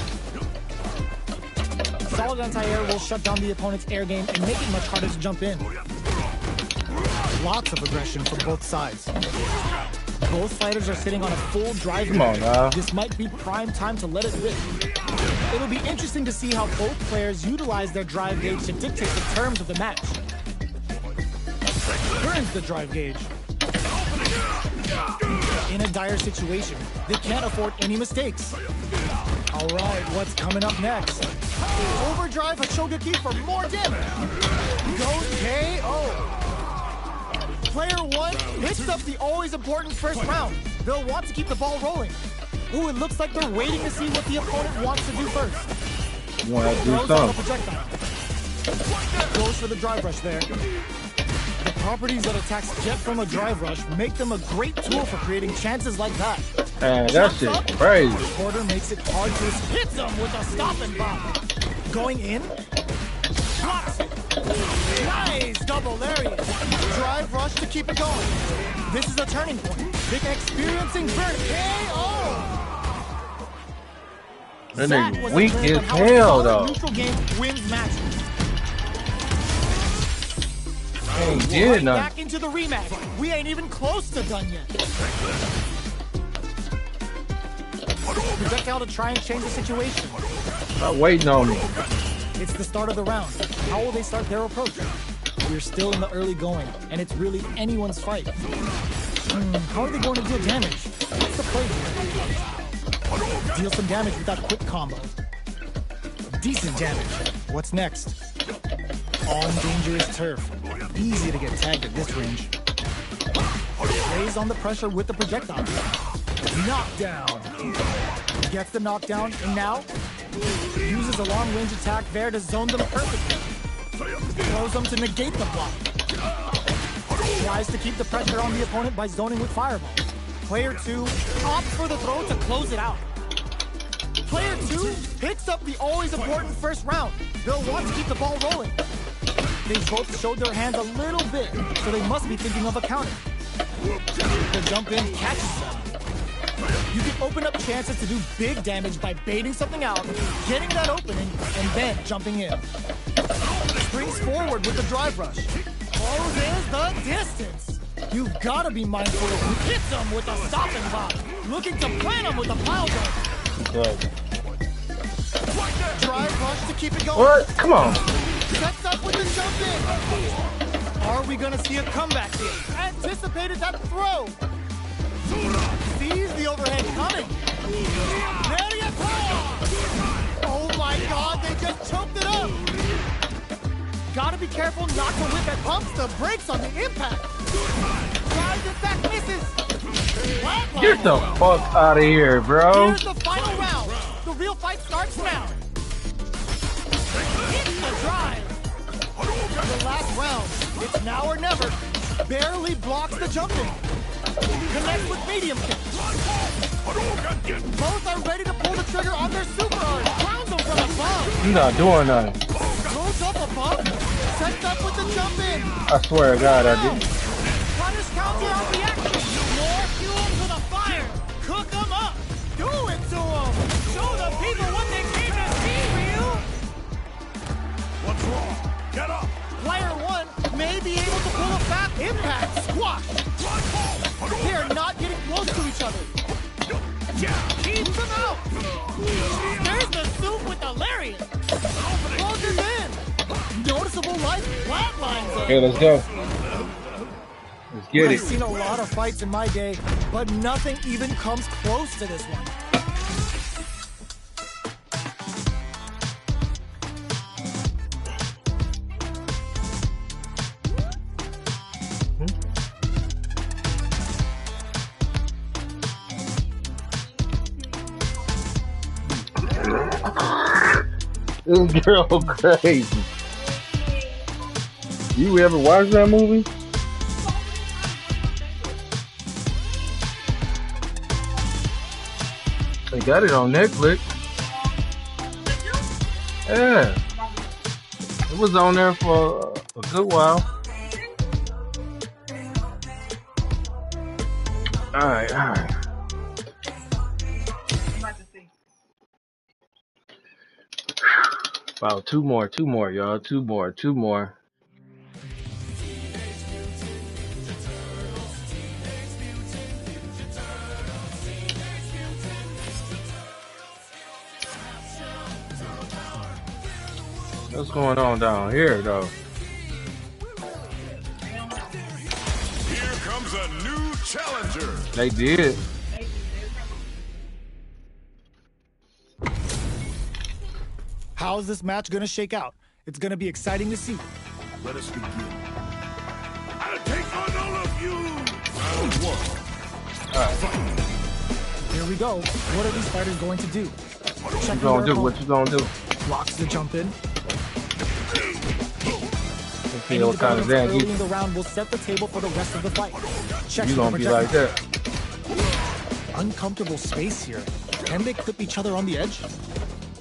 Solid anti-air will shut down the opponent's air game and make it much harder to jump in. Lots of aggression from both sides. Both fighters are sitting on a full drive. Come on now. This might be prime time to let it rip. It'll be interesting to see how both players utilize their drive gauge to dictate the terms of the match. Burns the drive gauge. In a dire situation, they can't afford any mistakes. All right, what's coming up next? Overdrive Hachogaki for more damage. Goes KO. Player 1 picks up the always important first round. They'll want to keep the ball rolling. Ooh, it looks like they're waiting to see what the opponent wants to do first. You want to do something. Goes for the drive rush there. The properties that attacks Jet from a drive rush make them a great tool for creating chances like that. Man, that shit crazy. Porter makes it hard to hit them with a stop and bomb. Going in. Blocks it. Nice double lariat. Drive rush to keep it going. This is a turning point. Big experiencing burn KO. That nigga weak as hell though. Neutral game wins matches. Ain't did nothing. Back into the rematch. We ain't even close to done yet. Projectile to try and change the situation. Stop waiting on me. It's the start of the round. How will they start their approach? We're still in the early going, and it's really anyone's fight. How are they going to deal damage? What's the play here? Deal some damage with that quick combo. Decent damage. What's next? On dangerous turf. Easy to get tagged at this range. Lays on the pressure with the projectile. Knockdown. Gets the knockdown, and now uses a long-range attack there to zone them perfectly. Throws them to negate the block. Tries to keep the pressure on the opponent by zoning with Fireball. Player 2 opts for the throw to close it out. Player 2 picks up the always important first round. They'll want to keep the ball rolling. They both showed their hands a little bit, so they must be thinking of a counter. The jump in catches them. You can open up chances to do big damage by baiting something out, getting that opening, and then jumping in. Springs forward with the drive rush. Oh, there's the distance. You've got to be mindful of who hits them with a stopping block. Looking to plant them with a pile drive. Drive rush to keep it going. What? Come on. Sets up with the jump in. Are we going to see a comeback here? Anticipated that throw. Sees the overhead coming. Oh my God, they just choked it up. Gotta be careful not to whip and pumps the brakes on the impact. Drives it back, misses. Get the fuck out of here, bro. Here's the final round. The real fight starts now. Hits the drive. The last round. It's now or never. Barely blocks the jumping. Connects with medium kick. Both are ready to pull the trigger on their super arm. Grounds them from above. You're not doing nothing. Throws up a bump. Sets up with the jump in. I swear to God, I did. Punish counter on the action. More fuel to the fire. Cook them up. Do it to them. Show the people what they came to see, Ryu. What's wrong? Get up! Player 1 may be able to pull a fat impact squash. They're not getting close to each other. Keeps them out. There's the soup with the lariat. Closes in. Noticeable life flatlines. Okay, let's go. Let's get I've it. seen a lot of fights in my day, but nothing even comes close to this one. This girl crazy. You ever watch that movie? They got it on Netflix. Yeah, it was on there for a good while. All right, all right. About two more, y'all. Two more. What's going on down here, though? Here comes a new challenger. They did. How is this match going to shake out? It's going to be exciting to see. Let us begin. I'll take on all of you. Round one. Here we go. What are these fighters going to do? What you gonna do? What you gonna do? Blocks the jump in. Let's see what kind of damn early in the round will set the table for the rest of the fight. Checks you the gonna be like that. Uncomfortable space here. Can they clip each other on the edge?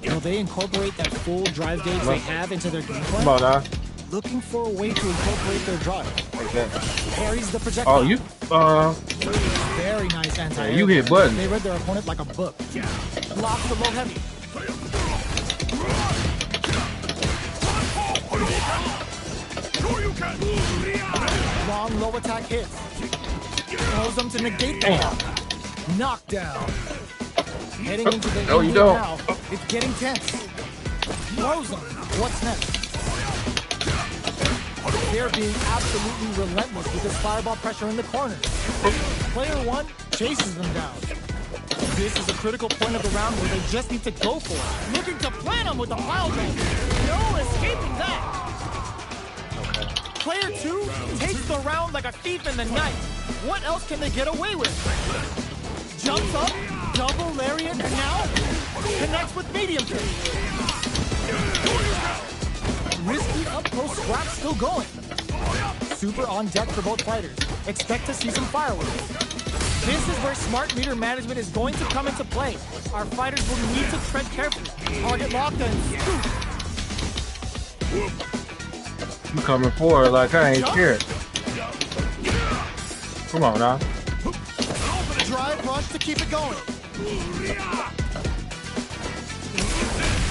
Will they incorporate that full drive gauge they have into their game plan? Come on now. Looking for a way to incorporate their drive. Like that. Carries the projectile. Oh, you Very nice anti-air. Yeah, you hit buttons. They read their opponent like a book. Blocks the low heavy. Long low attack hits. Throws them to negate the block. Knockdown. Heading into the No, you end don't. now. It's getting tense. Throws them. What's next? They're being absolutely relentless with this fireball pressure in the corner. Player one chases them down. This is a critical point of the round where they just need to go for it. Looking to plant them with a pile drive. No escaping that. Player two takes the round like a thief in the night. What else can they get away with? Jumps up, double lariat, now connects with medium kick. Risky up close scrap still going. Super on deck for both fighters. Expect to see some fireworks. This is where smart meter management is going to come into play. Our fighters will need to tread carefully. Target locked and scoop. You coming forward like I ain't scared. Come on now. Drive rush to keep it going.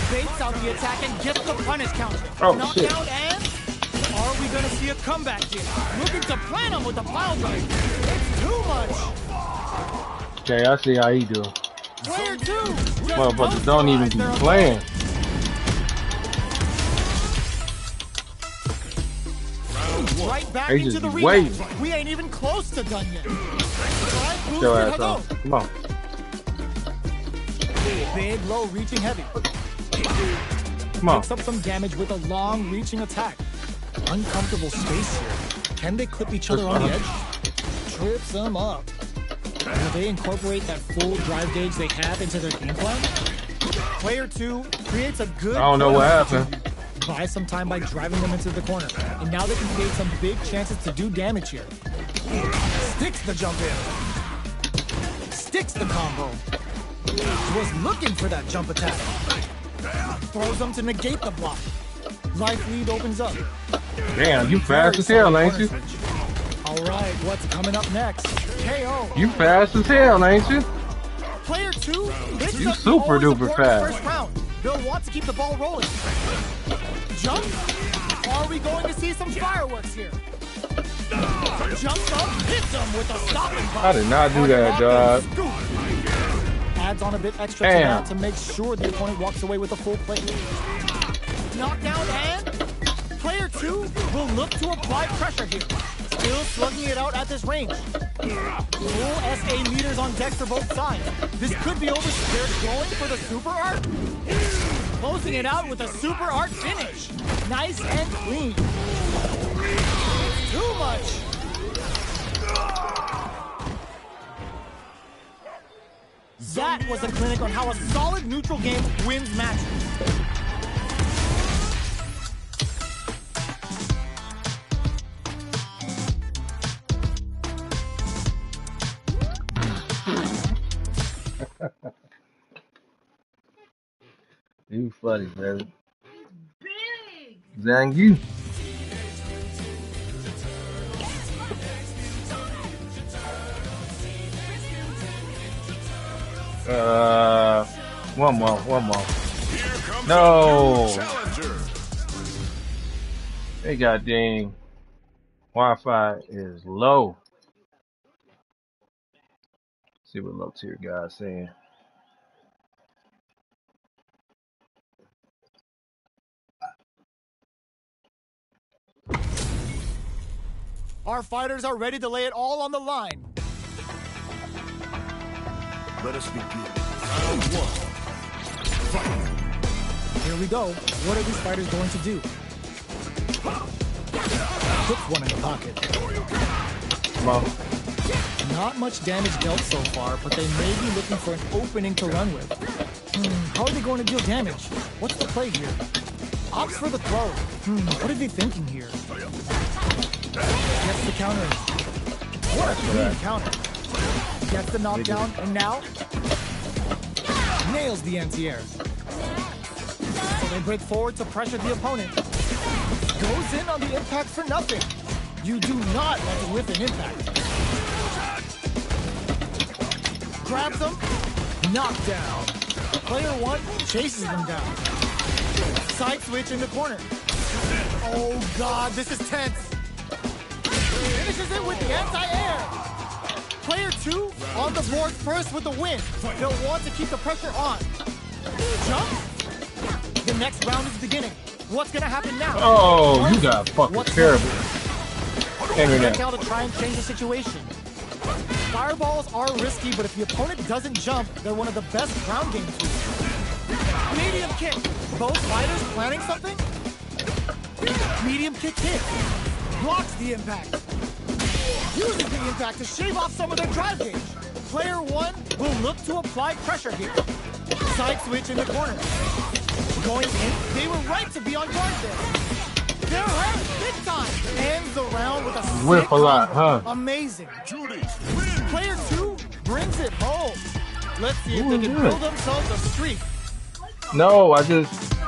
Baits out the attack and gets the punish counter. Oh, Knockdown shit. and are we going to see a comeback here? Looking to plant him with the pile drive. It's too much. Okay, I see how he do. Player two. Motherfuckers don't even be playing. Right back They into just the be waiting. rematch. We ain't even close to done yet. Get your ass off. Come on. Big low reaching heavy. Come on. Picks up some damage with a long reaching attack. Uncomfortable space here. Can they clip each other on the edge? Trips them up. Will they incorporate that full drive gauge they have into their game plan? Player two creates a good. I don't know what happened. Buy some time by driving them into the corner. And now they can create some big chances to do damage here. Sticks the jump in. Sticks the combo. Was looking for that jump attack. Throws them to negate the block. Life lead opens up. Damn, you fast as hell, ain't you? Alright, what's coming up next? KO. You fast as hell, ain't you? Player two, this You is super always duper important fast. First round. They'll want to keep the ball rolling. Jump. Are we going to see some fireworks here? Jumps up, hits them with a stopping block. I did not do that, dog. Adds on a bit extra to that to make sure the opponent walks away with a full plate. Knockdown and player two will look to apply pressure here. Still slugging it out at this range. Full SA meters on deck for both sides. This could be over. They're going for the super art. Closing it out with a super art finish. Nice and clean. Too much. That was a clinic on how a solid neutral game wins matches. You funny, man. Zangief. One more. Here comes No. a new challenger. They got dang Wi-Fi is low. See what low tier guys saying. Our fighters are ready to lay it all on the line. Let us begin. Round one. Fight. Here we go. What are these fighters going to do? Puts one in the pocket. Come on. Not much damage dealt so far, but they may be looking for an opening to run with. How are they going to deal damage? What's the play here? Opts for the throw. What are they thinking here? Gets the counter. What a clean counter. Gets the knockdown, and now nails the anti-air. So they break forward to pressure the opponent. Goes in on the impact for nothing. You do not want to whiff an impact. Grabs them, knockdown. Player one chases them down. Side switch in the corner. Oh God, this is tense. Finishes it with the anti-air. Player two on the board first with the win. They'll want to keep the pressure on. Jump. The next round is beginning. What's gonna happen now? Oh, you got fucking terrible internet. Out to try and change the situation. Fireballs are risky, but if the opponent doesn't jump, they're one of the best ground game tools. Medium kick. Both fighters planning something? Medium kick hit. Blocks the impact. Uses the impact to shave off some of their drive gauge. Player one will look to apply pressure here. Side switch in the corner. Going in, they were right to be on guard there. They're hurt big time. Ends the round with a Whip a lot, huh? Amazing. Judy's win. Player two brings it home. Let's see if they can build themselves a streak. No, I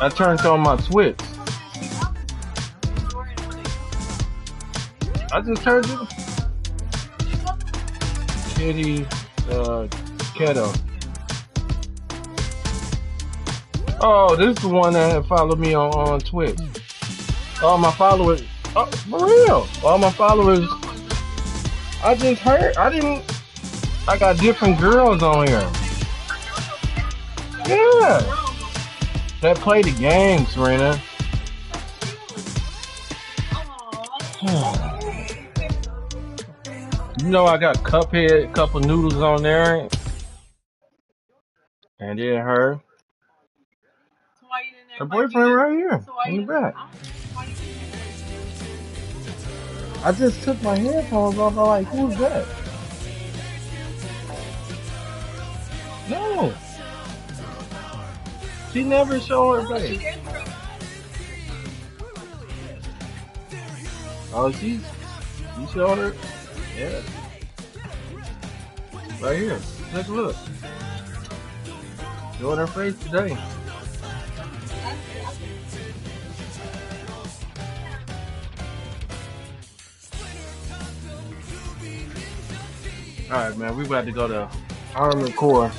turned on my Switch. I just turned it. Kitty, Keto. Oh, this is the one that followed me on Twitch. All my followers, oh, for real. All my followers, I got different girls on here. Yeah. That play the game, Serena. You know I got Cuphead, couple noodles on there. And then her. Her boyfriend right here in the back. I just took my headphones off. I'm like, who's that? No. She never showed her face. Oh, you showed her? Yeah. Right here. Take a look. Showing her face today. Alright, man, we about to go to Armored Core.